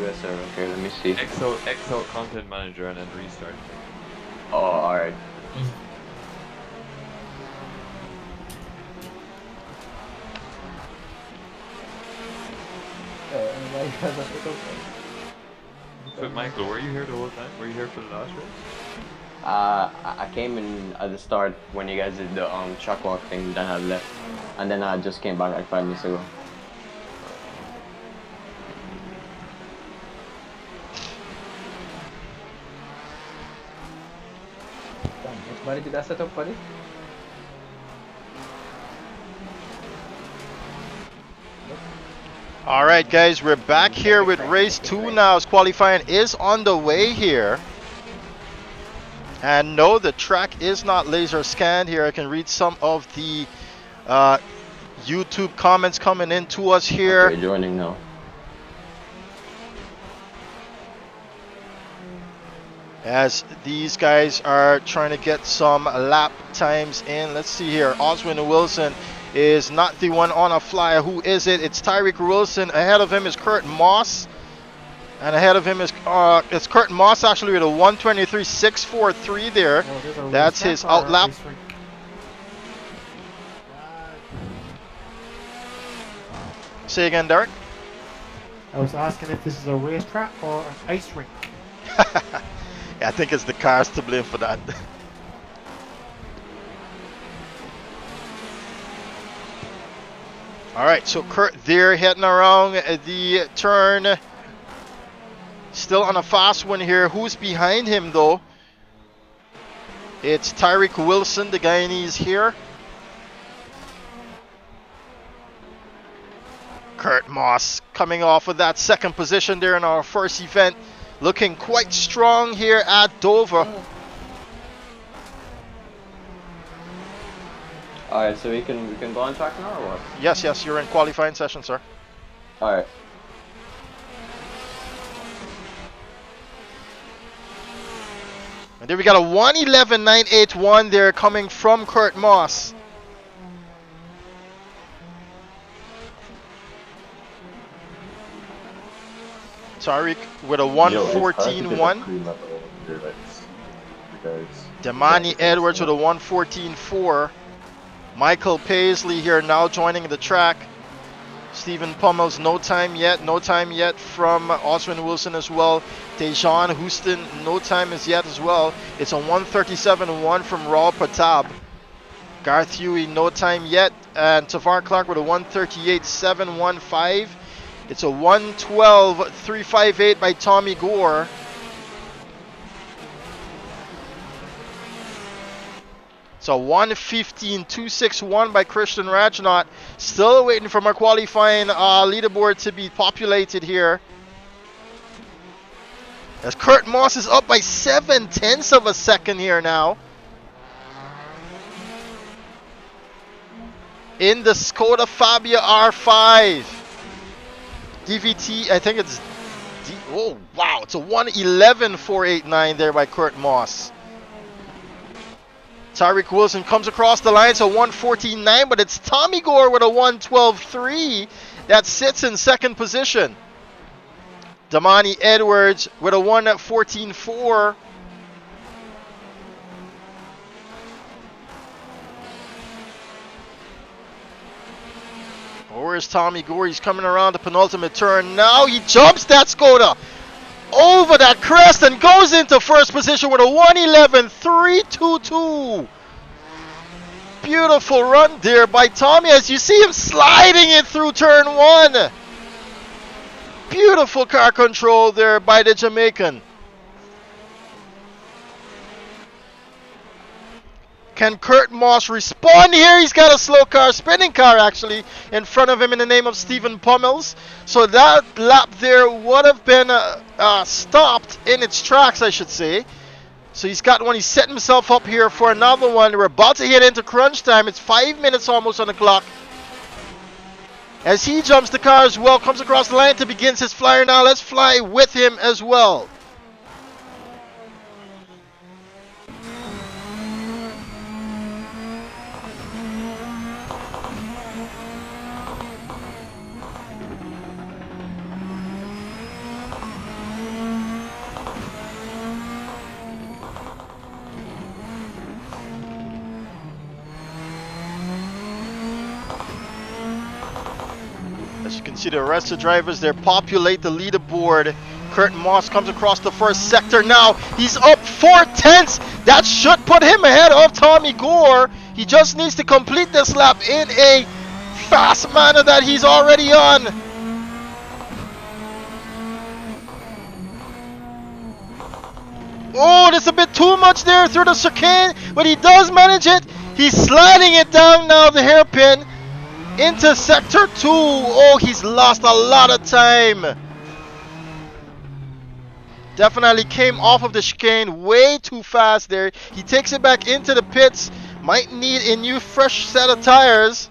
US server. Okay, let me see. X out content manager and then restart. Oh, alright. So Michael, were you here the whole time? Were you here for the last race? I came in at the start when you guys did the truck walk thing, then I left. And then I just came back like 5 minutes ago. Buddy, did I set up, buddy? All right, guys, we're back here with race 2 now. Qualifying is on the way here. And no, the track is not laser scanned here. I can read some of the YouTube comments coming in to us here. Okay, joining now. As these guys are trying to get some lap times in. Let's see here. Oswin Wilson is not the one on a flyer. Who is it? It's Tyreek Wilson. Ahead of him is Kurt Moss. And ahead of him is it's Kurt Moss actually with a 123.643 there. That's his outlap. Say again, Derek. I was asking if this is a racetrack or an ice rink. Yeah, I think it's the cars to blame for that. All right, so Kurt there heading around the turn. Still on a fast one here. Who's behind him though? It's Tyreek Wilson, the Guyanese here. Kurt Moss coming off of that second position there in our first event. Looking quite strong here at Dover. Alright, so we can go on track now or what? Yes, you're in qualifying session, sir. Alright. And there we got a 1:11.981 there coming from Kurt Moss. Tariq with a 1:14.1. Damani Edwards with a 1:14.4. Michael Paisley here now joining the track. Stephen Pummels, no time yet from Oswin Wilson as well. Tejan Houston, no time as yet as well. It's a 1:37.1 from Raul Pratap. Garth Huey, no time yet. And Tavar Clark with a 1:38.715. It's a 1:12.358 by Tommy Gore. It's a 1:15.261 by Christian Rajnath. Still waiting for my qualifying leaderboard to be populated here. As Kurt Moss is up by 0.7 of a second here now. In the Skoda Fabia R5. DVT, I think it's... oh, wow. It's a 1:11.489 there by Kurt Moss. Tyreek Wilson comes across the line. It's a 1:14.9, but it's Tommy Gore with a 1:12.3 that sits in second position. Damani Edwards with a 1:14.4. Where's Tommy Gore? He's coming around the penultimate turn. Now he jumps that Skoda over that crest and goes into first position with a 1:11.322. Beautiful run there by Tommy as you see him sliding it through turn one. Beautiful car control there by the Jamaican. Can Kurt Moss respond here? He's got a slow car, spinning car actually, in front of him in the name of Stephen Pummels. So that lap there would have been stopped in its tracks, I should say. So he's got one. He's setting himself up here for another one. We're about to head into crunch time. It's 5 minutes almost on the clock. As he jumps the car as well, comes across the line to begin his flyer now. Let's fly with him as well. As you can see, the rest of the drivers there populate the leaderboard. Kurt Moss comes across the first sector now. He's up 4/10. That should put him ahead of Tommy Gore. He just needs to complete this lap in a fast manner that he's already on. Oh, there's a bit too much there through the chicane, but he does manage it. He's sliding it down now, the hairpin, into sector 2. Oh, he's lost a lot of time. Definitely came off of the chicane way too fast there. He takes it back into the pits. Might need a new fresh set of tires.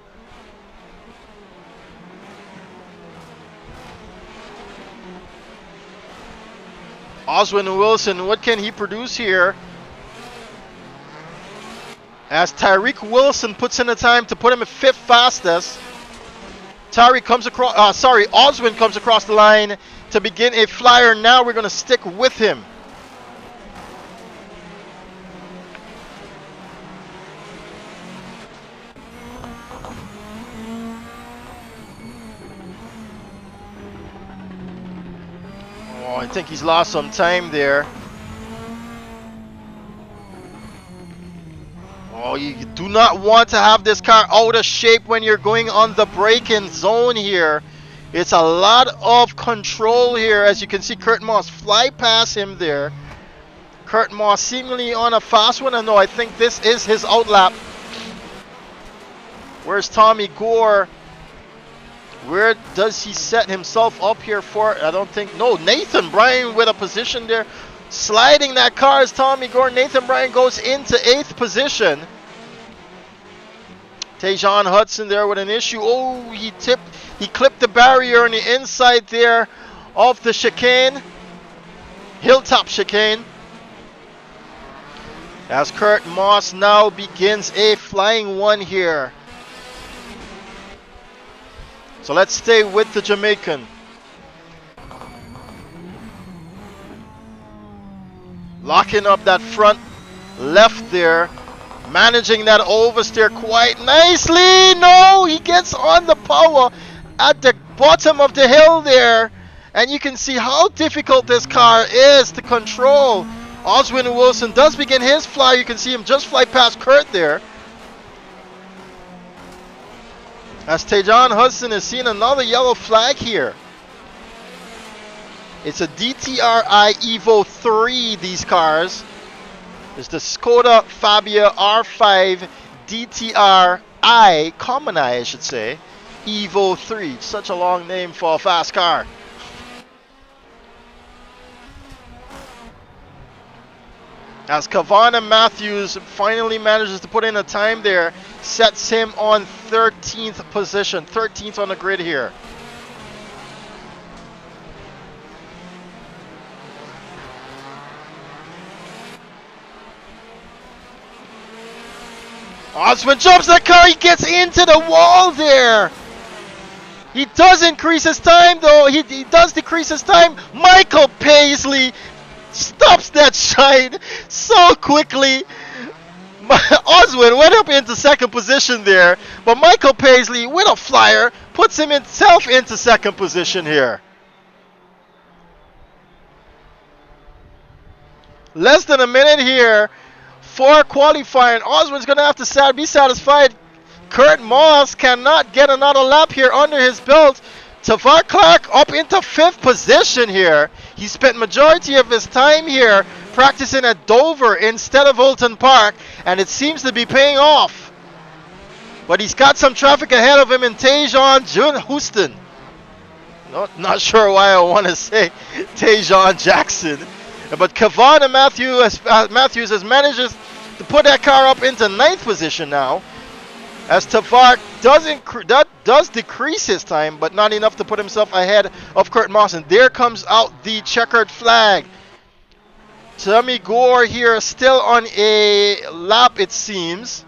Oswin Wilson, what can he produce here? As Tyreek Wilson puts in the time to put him at 5th fastest. Tari comes across, Oswin comes across the line to begin a flyer. Now we're going to stick with him. Oh, I think he's lost some time there. Oh, you do not want to have this car out of shape when you're going on the braking zone here. It's a lot of control here. As you can see, Kurt Moss fly past him there. Kurt Moss seemingly on a fast one. And no, I think this is his outlap. Where's Tommy Gore? Where does he set himself up here for? I don't think. No, Nathan Bryan with a position there. Sliding that car is Tommy Gore. Nathan Bryan goes into 8th position. Tejan Hudson there with an issue. Oh, he clipped the barrier on the inside there of the chicane. Hilltop chicane. As Kurt Moss now begins a flying one here. So let's stay with the Jamaican. Locking up that front left there. Managing that oversteer quite nicely. No, he gets on the power at the bottom of the hill there. And you can see how difficult this car is to control. Oswin Wilson does begin his fly. You can see him just fly past Kurt there. As Tejan Hudson is seeing another yellow flag here. It's a DTRi Evo 3, these cars. It's the Skoda Fabia R5 DTRi, common I should say, Evo 3. Such a long name for a fast car. As Kavana Matthews finally manages to put in a time there, sets him on 13th position, 13th on the grid here. Oswin jumps the car, he gets into the wall there. He does increase his time though, he does decrease his time. Michael Paisley stops that shine so quickly. Oswin went up into 2nd position there, but Michael Paisley with a flyer puts himself into 2nd position here. Less than a minute here for qualifying. Oswin's going to have to be satisfied. Kurt Moss cannot get another lap here under his belt. Tavar Clark up into 5th position here. He spent majority of his time here practicing at Dover instead of Oulton Park, and it seems to be paying off. But he's got some traffic ahead of him in Tejan Jun Houston. Not sure why I want to say Tejan Jackson. But Kavana Matthews has managed to put that car up into 9th position now. As Tavar does decrease his time, but not enough to put himself ahead of Kurt Moss. And there comes out the checkered flag. Tommy Gore here still on a lap, it seems.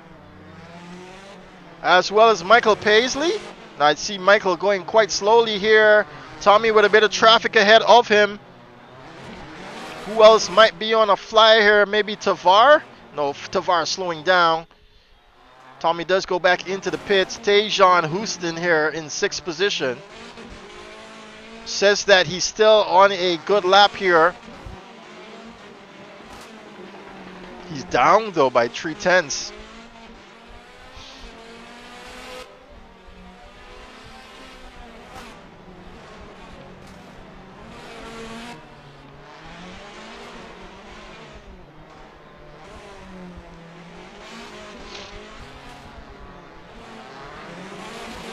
As well as Michael Paisley. Now I see Michael going quite slowly here. Tommy with a bit of traffic ahead of him. Who else might be on a fly here? Maybe Tavar? No, Tavar slowing down. Tommy does go back into the pits. Tejan Houston here in 6th position. Says that he's still on a good lap here. He's down though by 3/10.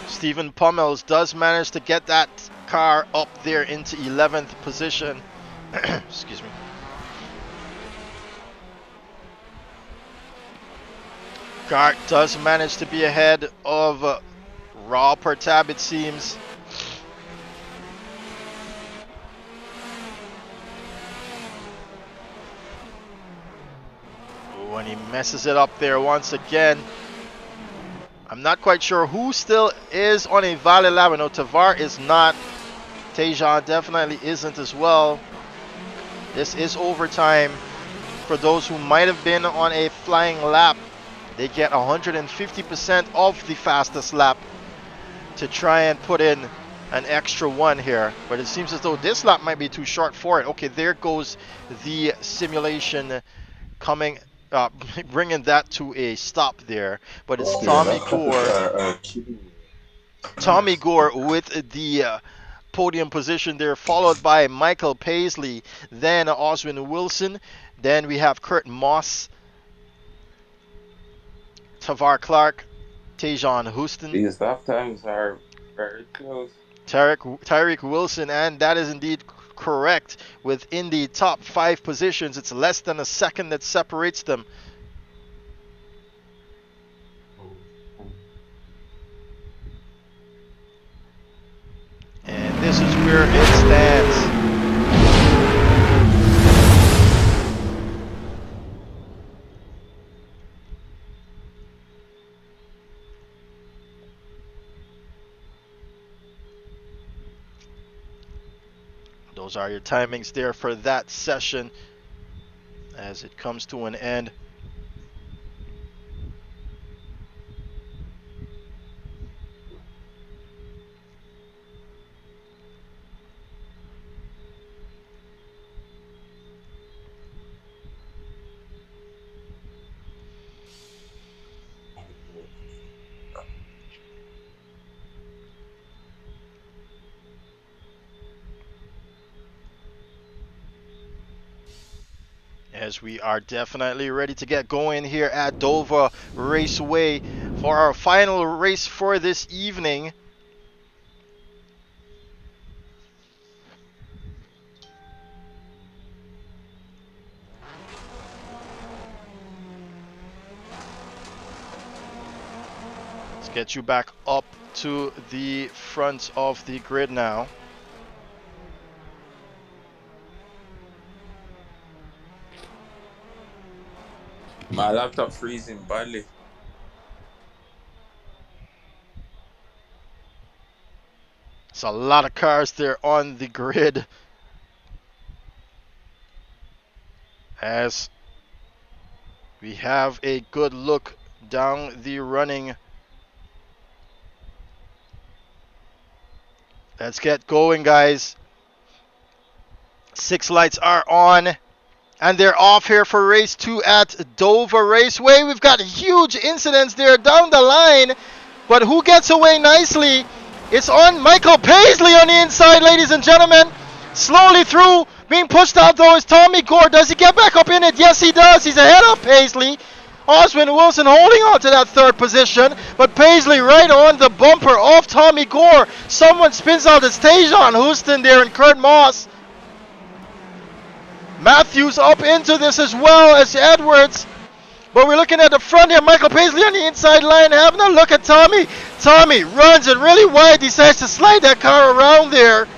Stephen Pummels does manage to get that car up there into 11th position. Excuse me. Gart does manage to be ahead of Raw per tab, it seems. When he messes it up there once again. I'm not quite sure who still is on a valid lap. I know Tavar is not. Tejan definitely isn't as well. This is overtime. For those who might have been on a flying lap, they get 150% of the fastest lap to try and put in an extra one here. But it seems as though this lap might be too short for it. Okay, there goes the simulation coming, bringing that to a stop there. But it's Tommy Gore. Tommy Gore with the podium position there, followed by Michael Paisley, then Oswin Wilson, then we have Kurt Moss, Tavar Clark, Tejan Houston. These lap times are very close. Tyreek Wilson, and that is indeed correct. Within the top 5 positions, it's less than a second that separates them. And this is where it stands. Those are your timings there for that session as it comes to an end. As we are definitely ready to get going here at Dover Raceway for our final race for this evening. Let's get you back up to the front of the grid now. My laptop freezing badly. It's a lot of cars there on the grid. As we have a good look down the running. Let's get going, guys. 6 lights are on. And they're off here for race 2 at Dover Raceway. We've got huge incidents there down the line. But who gets away nicely? It's on Michael Paisley on the inside, ladies and gentlemen. Slowly through. Being pushed out, though, is Tommy Gore. Does he get back up in it? Yes, he does. He's ahead of Paisley. Oswin Wilson holding on to that 3rd position. But Paisley right on the bumper of Tommy Gore. Someone spins out. It's Tejan Houston there and Kurt Moss. Matthews up into this as well as Edwards. But we're looking at the front here. Michael Paisley on the inside line having a look at Tommy. Tommy runs it really wide. Decides to slide that car around there.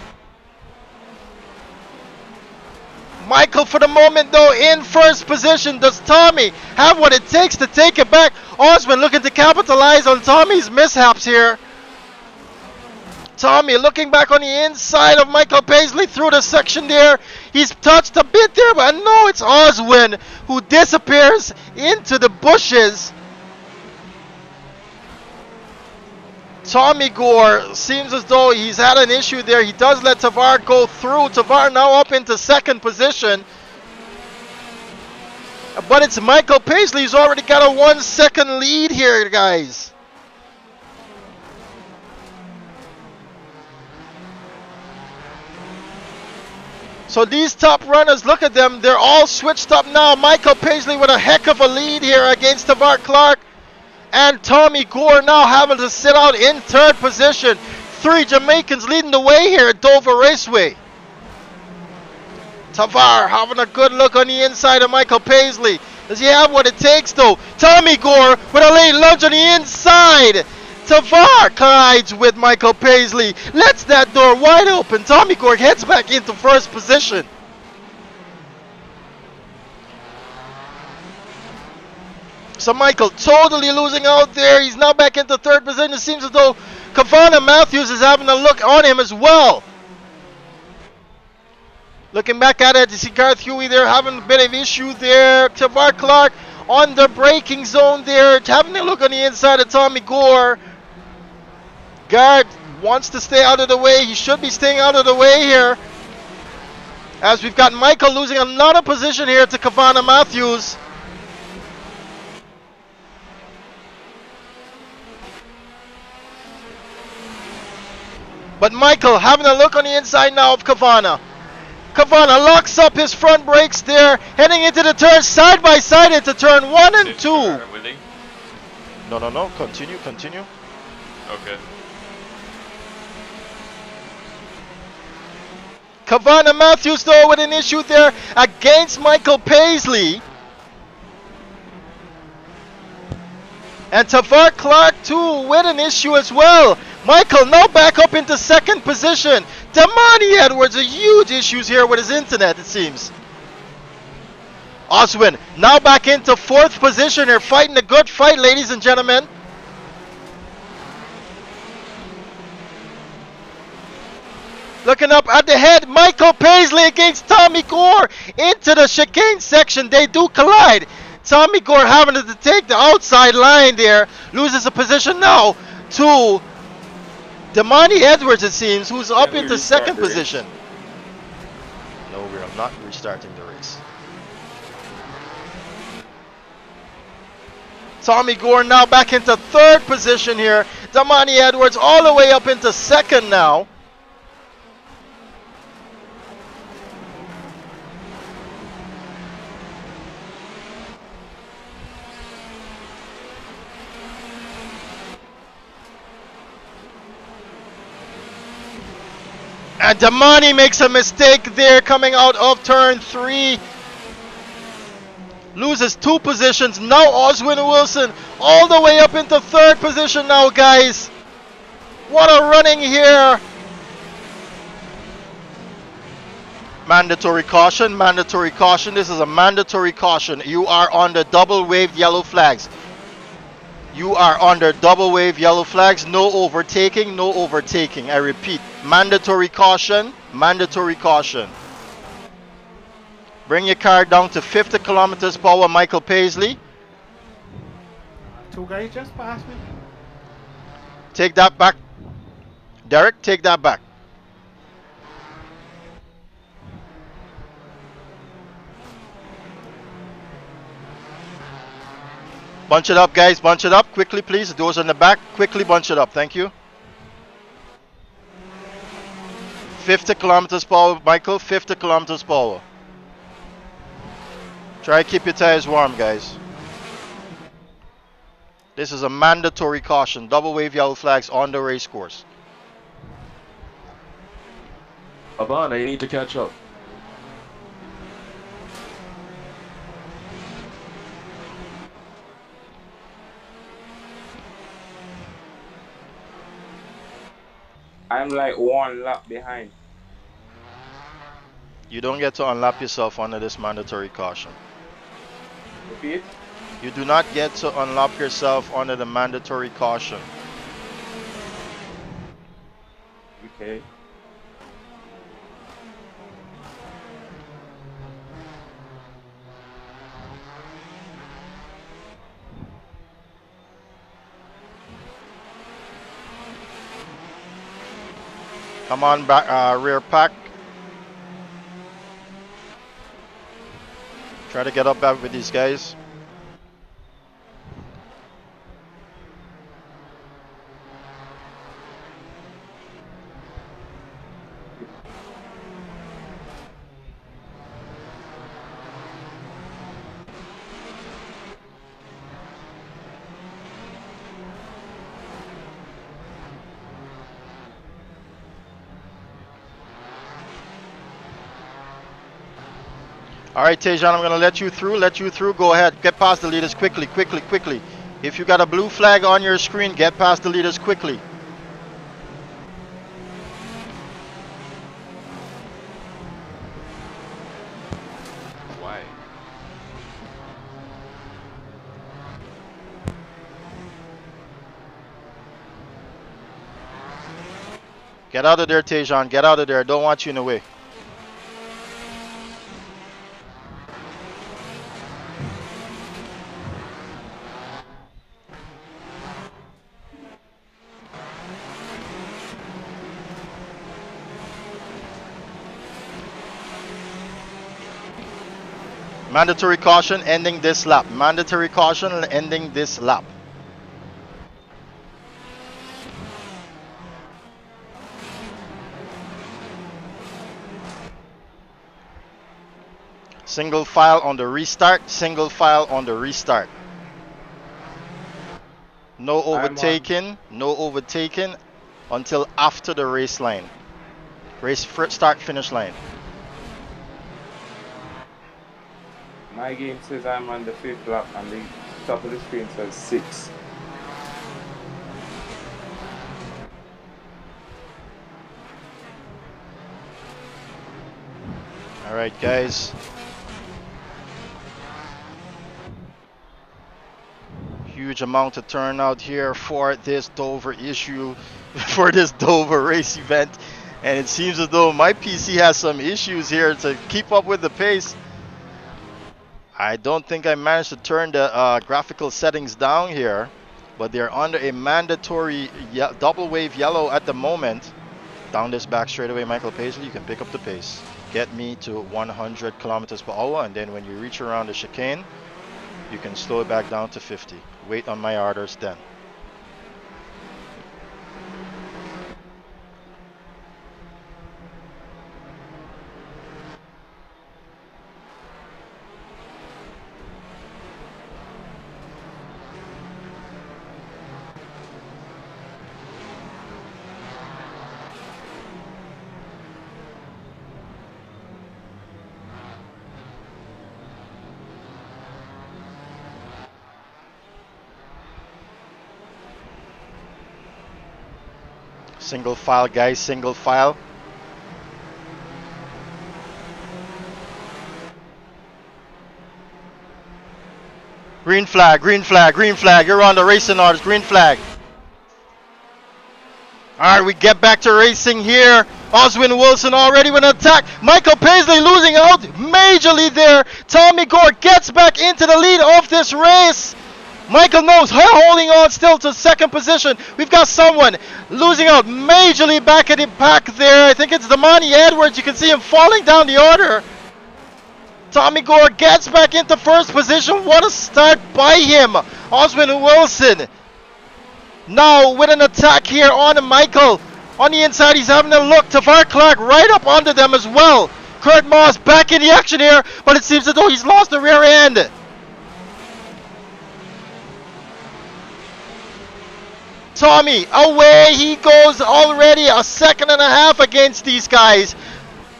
Michael for the moment though in 1st position. Does Tommy have what it takes to take it back? Osman looking to capitalize on Tommy's mishaps here. Tommy looking back on the inside of Michael Paisley through the section there. He's touched a bit there, but no, it's Oswin who disappears into the bushes. Tommy Gore seems as though he's had an issue there. He does let Tavar go through. Tavar now up into 2nd position. But it's Michael Paisley who's already got a 1 second lead here, guys. So these top runners, look at them. They're all switched up now. Michael Paisley with a heck of a lead here against Tavar Clark. And Tommy Gore now having to sit out in 3rd position. 3 Jamaicans leading the way here at Dover Raceway. Tavar having a good look on the inside of Michael Paisley. Does he have what it takes though? Tommy Gore with a late lunge on the inside. Tavar collides with Michael Paisley. Lets that door wide open. Tommy Gore heads back into 1st position. So Michael totally losing out there. He's now back into third position. It seems as though Kavana Matthews is having a look on him as well. Looking back at it, you see Garth Huey there having a bit of issue there. Tavar Clark on the braking zone there, having a look on the inside of Tommy Gore. Garth wants to stay out of the way. He should be staying out of the way here. As we've got Michael losing another position here to Kavana Matthews. But Michael having a look on the inside now of Kavana. Kavana locks up his front brakes there, heading into the turn side by side into turn 1 and 2. No. Continue. Okay. Kavana Matthews though with an issue there against Michael Paisley. And Tavar Clark too with an issue as well. Michael now back up into second position. Damani Edwards, a huge issues here with his internet it seems. Oswin now back into fourth position here, fighting a good fight, ladies and gentlemen. Looking up at the head, Michael Paisley against Tommy Gore into the chicane section. They do collide. Tommy Gore having to take the outside line there. Loses a position now to Damani Edwards, it seems, who's up into second position. No, we're not restarting the race. Tommy Gore now back into third position here. Damani Edwards all the way up into second now. And Damani makes a mistake there coming out of turn 3. Loses 2 positions. Now Oswin Wilson all the way up into third position now, guys. What a running here. Mandatory caution, mandatory caution. This is a mandatory caution. You are on the double waved yellow flags. You are under double wave yellow flags. No overtaking, no overtaking. I repeat, mandatory caution, mandatory caution. Bring your car down to 50 kilometers per hour, Michael Paisley. 2 guys just passed me. Take that back. Derek, take that back. Bunch it up, guys. Bunch it up. Quickly, please. Doors on the back. Quickly bunch it up. Thank you. 50 kilometers per hour, Michael. 50 kilometers per hour. Try to keep your tires warm, guys. This is a mandatory caution. Double wave yellow flags on the race course. Havana, you need to catch up. I'm like 1 lap behind. You don't get to unlap yourself under this mandatory caution. Repeat? You do not get to unlap yourself under the mandatory caution. Okay. Come on, back, rear pack. Try to get up back with these guys. All right, Tejan, I'm going to let you through. Go ahead. Get past the leaders quickly. If you got a blue flag on your screen, get past the leaders quickly. Why? Get out of there, Tejan. Get out of there. I don't want you in the way. Mandatory caution ending this lap. Mandatory caution ending this lap. Single file on the restart. Single file on the restart. No overtaking. No overtaking until after the race line. Race start finish line. My game says I'm on the 5th lap and the top of the screen says 6. All right, guys. Huge amount of turnout here for this Dover issue, for this Dover race event. And it seems as though my PC has some issues here to keep up with the pace. I don't think I managed to turn the graphical settings down here, but they're under a mandatory double wave yellow at the moment. Down this back straightaway, Michael Paisley, you can pick up the pace. Get me to 100 kilometers per hour, and then when you reach around the chicane, you can slow it back down to 50. Wait on my orders then. Single file, guys, single file. Green flag, green flag, green flag. You're on the racing orders, green flag. All right, we get back to racing here. Oswin Wilson already with an attack. Michael Paisley losing out majorly there. Tommy Gore gets back into the lead of this race. Michael knows holding on still to second position. We've got someone losing out majorly back at the pack there. I think it's Damani Edwards. You can see him falling down the order. Tommy Gore gets back into first position. What a start by him. Oswin Wilson now with an attack here on Michael. On the inside, he's having a look. Tavar Clark right up under them as well. Kurt Moss back in the action here, but it seems as though he's lost the rear end. Tommy, away he goes already, a second and a half against these guys.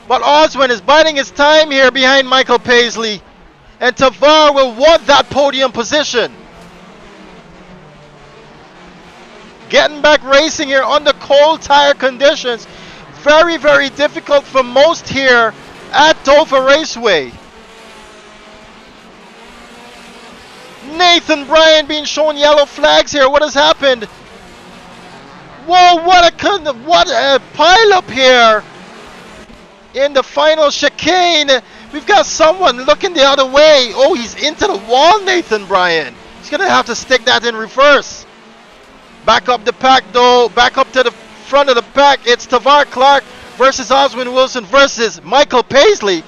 But Oswin is biding his time here behind Michael Paisley. And Tavar will want that podium position. Getting back racing here under cold tire conditions. Very, very difficult for most here at Dover Raceway. Nathan Bryan being shown yellow flags here. What has happened? Whoa, what a pile up here in the final chicane. We've got someone looking the other way. Oh, he's into the wall, Nathan Bryan. He's going to have to stick that in reverse. Back up the pack, though. Back up to the front of the pack. It's Tavar Clark versus Oswin Wilson versus Michael Paisley.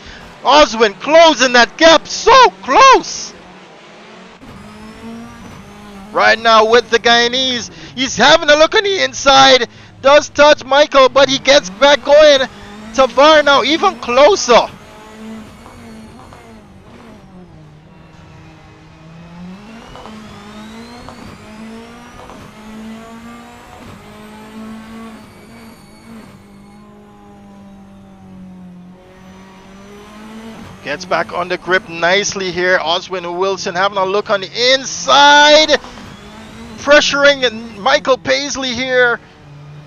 Oswin closing that gap so close. Right now with the Guyanese. He's having a look on the inside. Does touch Michael, but he gets back going. Tavar now even closer. Gets back on the grip nicely here. Oswin Wilson having a look on the inside. Pressuring Michael Paisley here.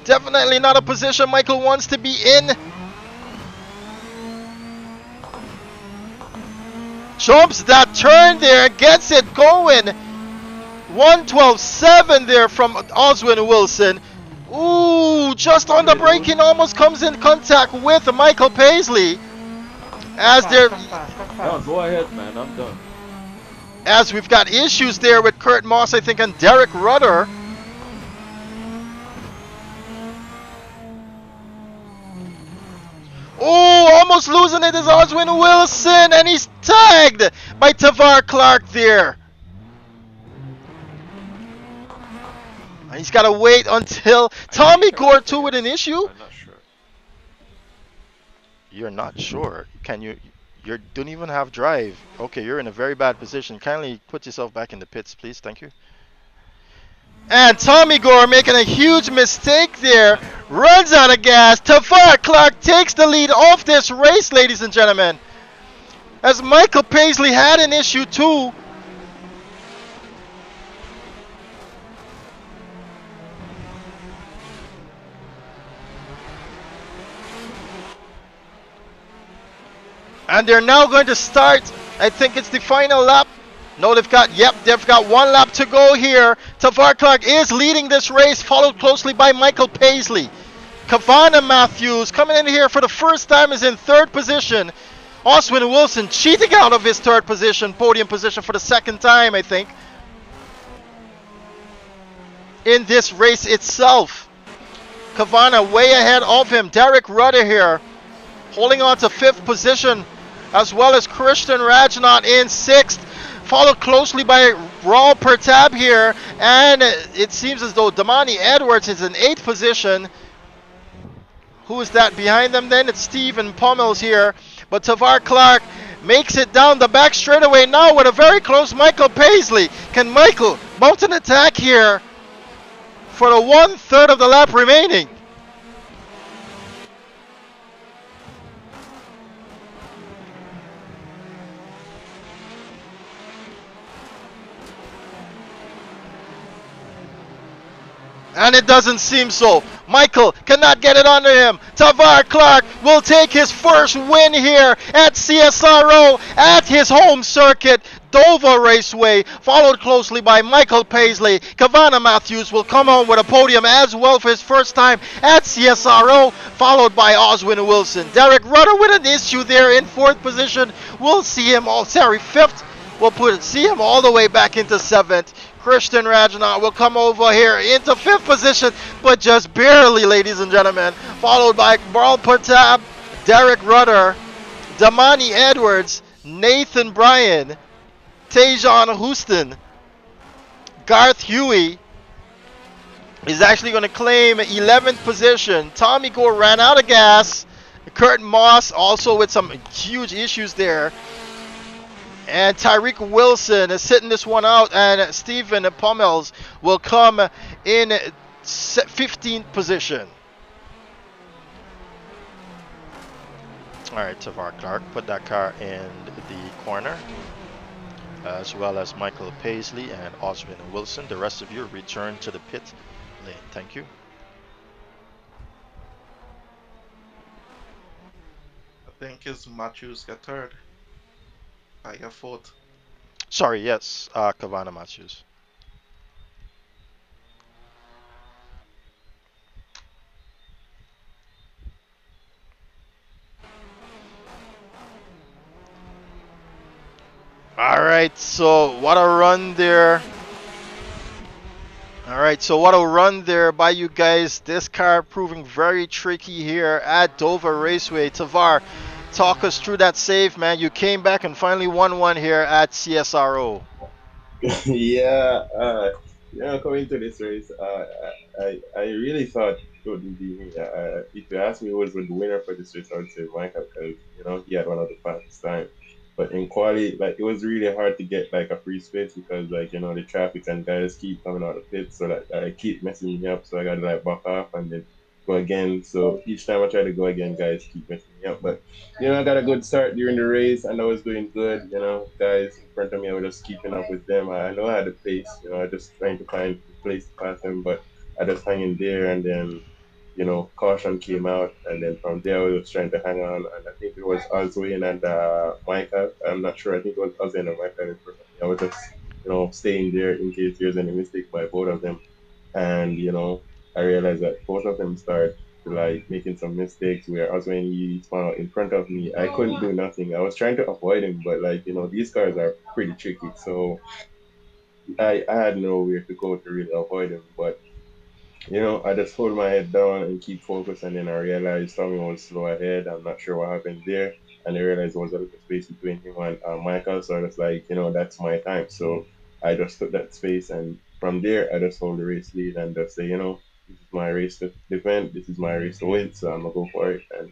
Definitely not a position Michael wants to be in. Jumps that turn there. Gets it going. 112.7 there from Oswin Wilson. Ooh, just on the braking, almost comes in contact with Michael Paisley. As they're No, go ahead, man. I'm done. as we've got issues there with Kurt Moss, I think, and Derek Rudder. Oh, almost losing it is Oswin Wilson, and he's tagged by Tavar Clark there. And he's got to wait until Tommy Gore too with an issue. I'm not sure. You're not sure. Can you? You don't even have drive. Okay, you're in a very bad position. Kindly put yourself back in the pits, please. Thank you. And Tommy Gore making a huge mistake there. Runs out of gas. Tavar Clark takes the lead off this race, ladies and gentlemen. As Michael Paisley had an issue too. And they're now going to start. I think it's the final lap. No, they've got one lap to go here. Tavar Clark is leading this race, followed closely by Michael Paisley. Kavana Matthews coming in here for the first time is in third position. Oswin Wilson cheating out of his third position, podium position for the second time, I think, in this race itself. Kavana way ahead of him. Derek Rudder here holding on to fifth position, as well as Christian Rajnat in sixth, followed closely by Raul Pertab here, and it seems as though Damani Edwards is in eighth position. Who is that behind them then? It's Stephen Pummels here, but Tavar Clark makes it down the back straightaway now with a very close Michael Paisley. Can Michael mount an attack here for the 1/3 of the lap remaining? And it doesn't seem so. Michael cannot get it under him. Tavar Clark will take his first win here at CSRO at his home circuit, Dover Raceway, followed closely by Michael Paisley. Kavana Matthews will come home with a podium as well for his first time at CSRO, followed by Oswin Wilson. Derek Rudder with an issue there in fourth position. We'll see him fifth. We'll see him all the way back into seventh. Christian Rajnat will come over here into fifth position, but just barely, ladies and gentlemen. Followed by Raul Pertab, Derek Rudder, Damani Edwards, Nathan Bryan, Tejan Houston, Garth Huey is actually going to claim 11th position. Tommy Gore ran out of gas. Kurt Moss also with some huge issues there. And Tyreek Wilson is sitting this one out, and Stephen Pummels will come in 15th position. All right, Tavar Clark put that car in the corner, as well as Michael Paisley and Oswin Wilson. The rest of you return to the pit lane. Thank you. I think it's Matthews got third. I got fourth. Sorry, yes, Kavana Matthews. All right, so what a run there. All right, so what a run there by you guys. This car proving very tricky here at Dover Raceway. Tavar, talk us through that save, man. You came back and finally won one here at CSRO. Yeah, coming to this race, I really thought it would be me. If you ask me who was the winner for this race, I would say Michael, because he had one of the fastest time. But in quality, like, it was really hard to get like a free space because, like, the traffic and guys keep coming out of the pit, so that I keep messing me up. So I got to like back off and then go again. So each time I try to go again, guys keep messing me up. But I got a good start during the race and I was doing good. Guys in front of me, I was just keeping up with them. I know I had the pace. I just trying to find a place to pass them, but I just hang in there, and then caution came out, and then from there I was trying to hang on, and I think it was Oswin and Micah. I'm not sure. I think it was Oswin and Micah in front of me. I was just staying there in case there's any mistake by both of them, and I realized that both of them started like making some mistakes. Whereas when he spun out in front of me, I couldn't do nothing. I was trying to avoid him, but like these cars are pretty tricky. So I had nowhere to go to really avoid him. But I just hold my head down and keep focused. And then I realized Tommy was slow ahead. I'm not sure what happened there. And I realized there was a little space between him and Michael. So I was like, that's my time. So I just took that space. And from there, I just hold the race lead and just say, this is my race to defend. This is my race to win. So I'm going to go for it. And,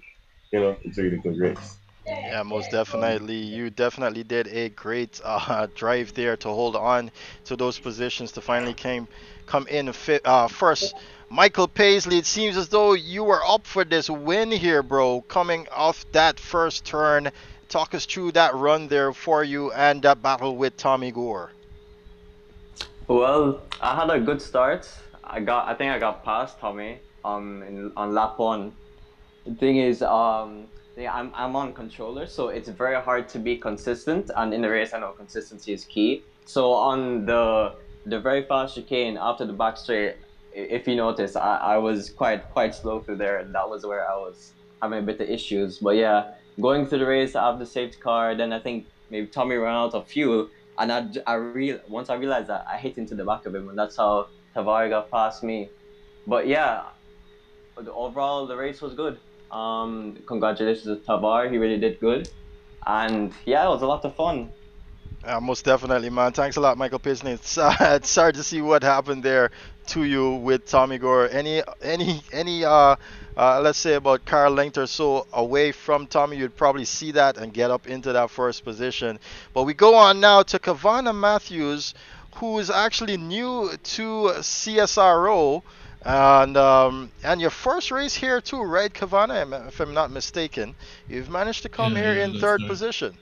it's a really good race. Yeah, most definitely. You definitely did a great drive there to hold on to those positions to finally come in first. Michael Paisley, it seems as though you were up for this win here, bro. Coming off that first turn, talk us through that run there for you and that battle with Tommy Gore. Well, I had a good start. I think I got past Tommy on lap one. The thing is, I'm on controller, so it's very hard to be consistent. And in the race, I know consistency is key. So on the very fast chicane after the back straight, if you notice, I was quite slow through there. That was where I was having a bit of issues. But yeah, going through the race, I have the safety car. Then I think maybe Tommy ran out of fuel, and once I realized that, I hit into the back of him, and that's how Tavari got past me. But yeah, overall the race was good. Congratulations to Tavar, he really did good, and yeah, it was a lot of fun. Most definitely, man. Thanks a lot, Michael Pisney. It's sorry to see what happened there to you with Tommy Gore. Any let's say about car length or so away from Tommy, you'd probably see that and get up into that first position. But we go on now to Kavana Matthews, who is actually new to CSRO. And your first race here too, right, Kavana? If I'm not mistaken, you've managed to come here in third position.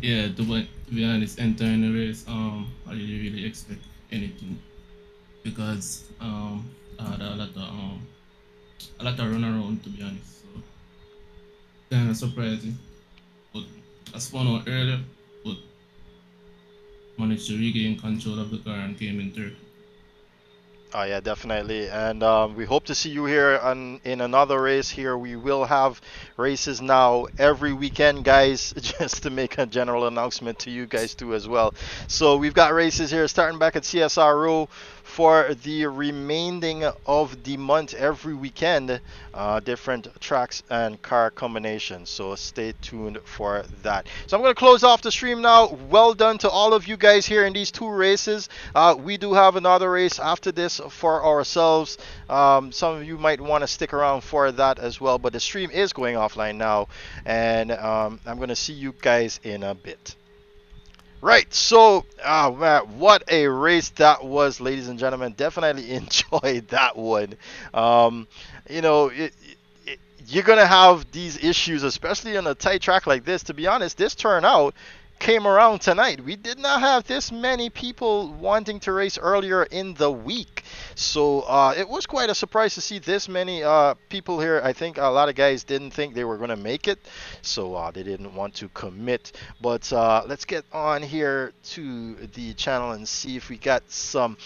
Yeah, to be honest, entering the race, I didn't really expect anything because I had a lot of run around, to be honest. So kind of surprising, but I spun out earlier, but managed to regain control of the car and came in third. Oh yeah, definitely, and we hope to see you here in another race here. We will have races now every weekend, guys, just to make a general announcement to you guys too as well. So we've got races here starting back at CSRO for the remaining of the month every weekend, different tracks and car combinations, so stay tuned for that. So I'm going to close off the stream now. Well done to all of you guys here in these two races. We do have another race after this for ourselves. Some of you might want to stick around for that as well, but the stream is going offline now, and I'm going to see you guys in a bit. Right, so man, what a race that was, ladies and gentlemen. Definitely enjoyed that one. You're gonna have these issues, especially on a tight track like this. To be honest, this turnout came around tonight. We did not have this many people wanting to race earlier in the week, so it was quite a surprise to see this many people here. I think a lot of guys didn't think they were going to make it, so they didn't want to commit. But let's get on here to the channel and see if we got some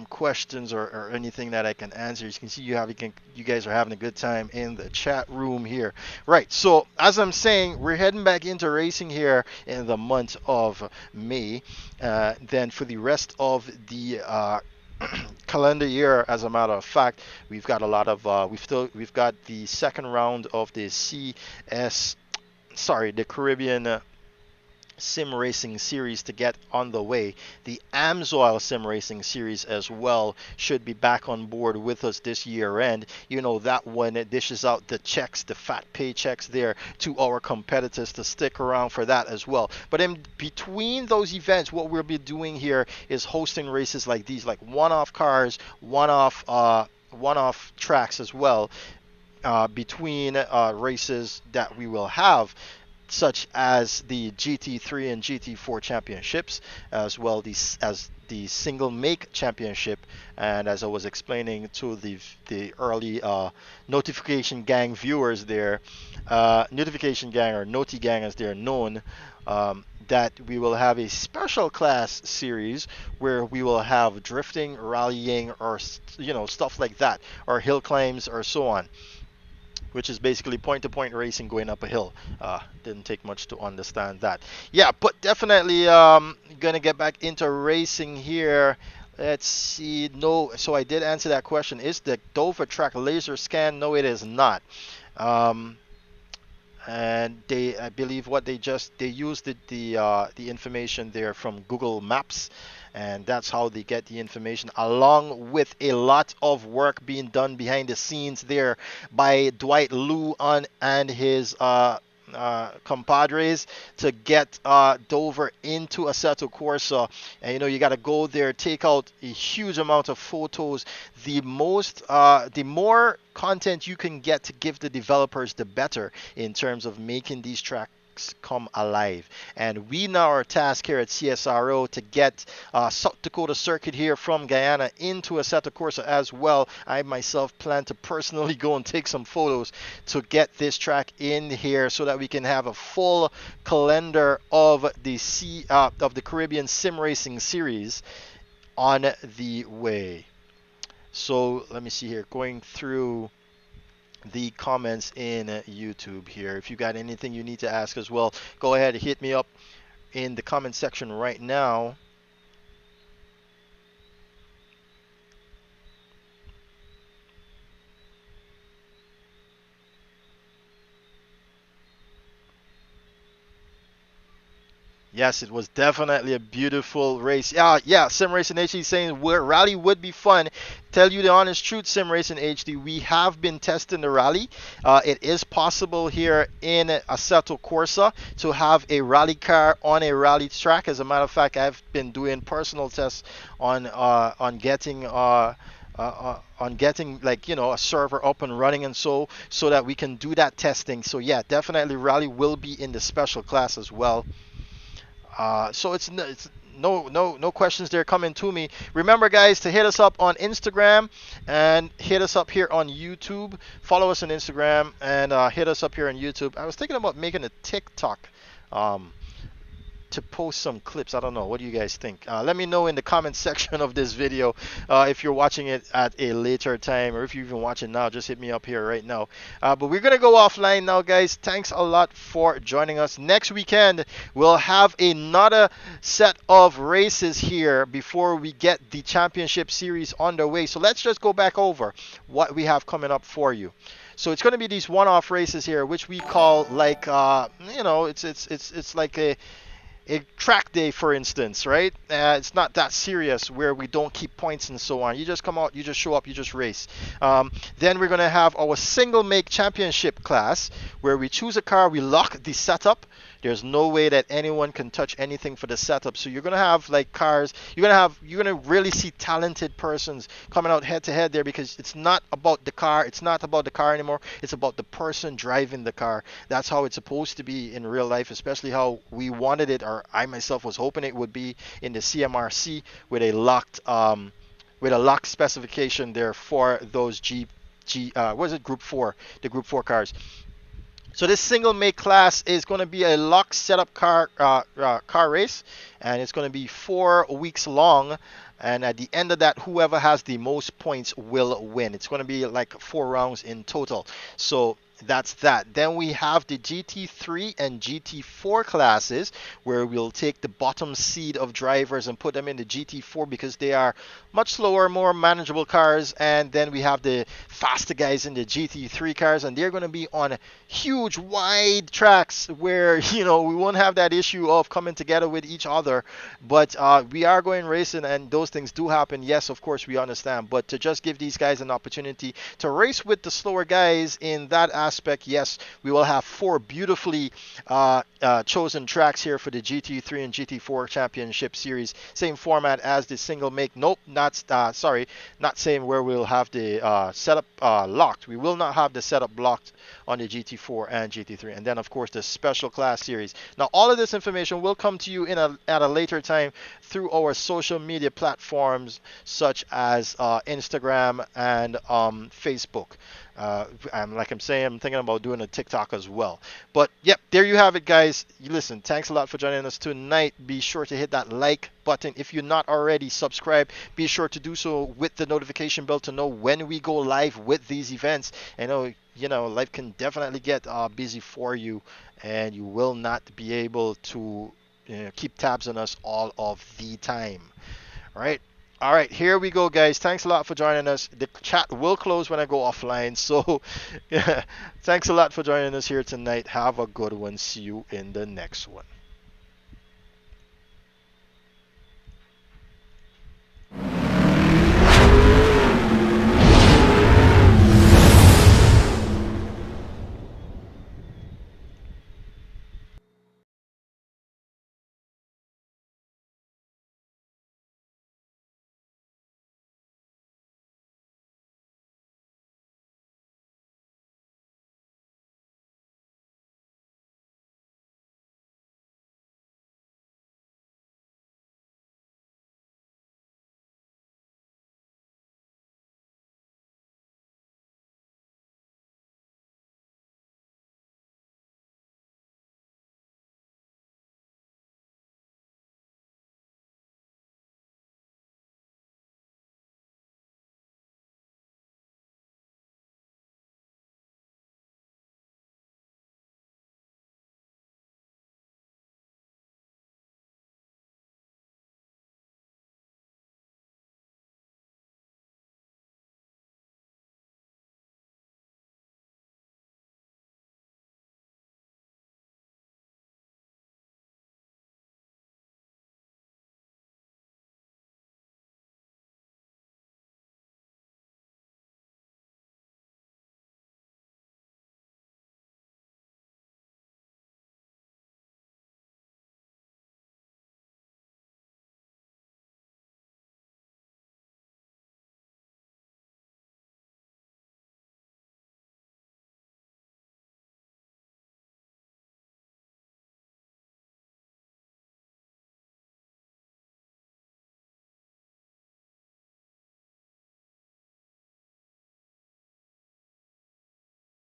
questions or anything that I can answer. You can see you guys are having a good time in the chat room here. Right, so as I'm saying, we're heading back into racing here in the month of May. Then for the rest of the calendar year, as a matter of fact, we've got a lot of we've got the second round of the the Caribbean Sim Racing Series to get on the way. The Amsoil Sim Racing Series as well should be back on board with us this year end. That one, it dishes out the checks, the fat paychecks there to our competitors to stick around for that as well. But in between those events, what we'll be doing here is hosting races like these, like one-off cars, one-off tracks as well, between races that we will have. such as the GT3 and GT4 championships, as well as the single make championship. And as I was explaining to the early notification gang viewers there, notification gang or noti gang as they're known, that we will have a special class series where we will have drifting, rallying, or stuff like that, or hill climbs or so on, which is basically point-to-point racing going up a hill. Didn't take much to understand that. Yeah, but definitely gonna get back into racing here. Let's see. No, so I did answer that question. Is the Dover track laser scan? No, it is not. And I believe they used the information there from Google Maps, and that's how they get the information, along with a lot of work being done behind the scenes there by Dwight Lu and his compadres to get Dover into Assetto Corsa. And you got to go there, take out a huge amount of photos. The more content you can get to give the developers, the better in terms of making these tracks come alive. And we now are tasked here at CSRO to get South Dakota Circuit here from Guyana into Assetto Corsa as well. I myself plan to personally go and take some photos to get this track in here so that we can have a full calendar of the Caribbean Sim Racing Series on the way. So let me see here, going through the comments in YouTube here. If you got anything you need to ask as well, go ahead and hit me up in the comment section right now. Yes, it was definitely a beautiful race. Yeah, Sim Racing HD saying rally would be fun. Tell you the honest truth, Sim Racing HD, we have been testing the rally. It is possible here in Assetto Corsa to have a rally car on a rally track. As a matter of fact, I've been doing personal tests on getting like a server up and running and so that we can do that testing. So yeah, definitely rally will be in the special class as well. So it's no questions there coming to me. Remember, guys, to hit us up on Instagram and hit us up here on YouTube. Follow us on Instagram and hit us up here on YouTube. I was thinking about making a TikTok to post some clips. I don't know. What do you guys think? Let me know in the comment section of this video if you're watching it at a later time, or if you're even watching now, just hit me up here right now. But we're going to go offline now, guys. Thanks a lot for joining us. Next weekend, we'll have another set of races here before we get the championship series underway. So let's just go back over what we have coming up for you. So it's going to be these one-off races here, which we call like, it's like a track day, for instance, right? It's not that serious where we don't keep points and so on. You just come out, you just show up, you just race. Then we're going to have our single make championship class where we choose a car, we lock the setup. There's no way that anyone can touch anything for the setup. So you're going to have like cars, you're going to really see talented persons coming out head to head there, because it's not about the car. It's not about the car anymore. It's about the person driving the car. That's how it's supposed to be in real life, especially how we wanted it, or I myself was hoping it would be in the CMRC with a locked specification there for those Group 4, the Group 4 cars. So this single make class is going to be a lock setup car race, and it's going to be 4 weeks long. And at the end of that, whoever has the most points will win. It's going to be like 4 rounds in total. So that's that. Then we have the GT3 and GT4 classes, where we'll take the bottom seed of drivers and put them in the GT4 because they are much slower, more manageable cars. And then we have the faster guys in the GT3 cars, and they're going to be on huge, wide tracks where, we won't have that issue of coming together with each other. But we are going racing, and those things do happen. Yes, of course, we understand. But to just give these guys an opportunity to race with the slower guys in that aspect, aspect, yes, we will have 4 beautifully chosen tracks here for the GT3 and GT4 Championship Series. Same format as the single make. Nope, not sorry, not saying where we'll have the setup locked. We will not have the setup blocked on the GT4 and GT3. And then, of course, the special class series. Now, all of this information will come to you at a later time through our social media platforms such as Instagram and Facebook. Like I'm saying, I'm thinking about doing a TikTok as well. But yep, there you have it, guys. Listen, thanks a lot for joining us tonight. Be sure to hit that like button. If you're not already subscribed, be sure to do so with the notification bell to know when we go live with these events. I know, life can definitely get busy for you, and you will not be able to keep tabs on us all of the time. All right. All right, here we go, guys. Thanks a lot for joining us. The chat will close when I go offline. So, yeah, thanks a lot for joining us here tonight. Have a good one. See you in the next one.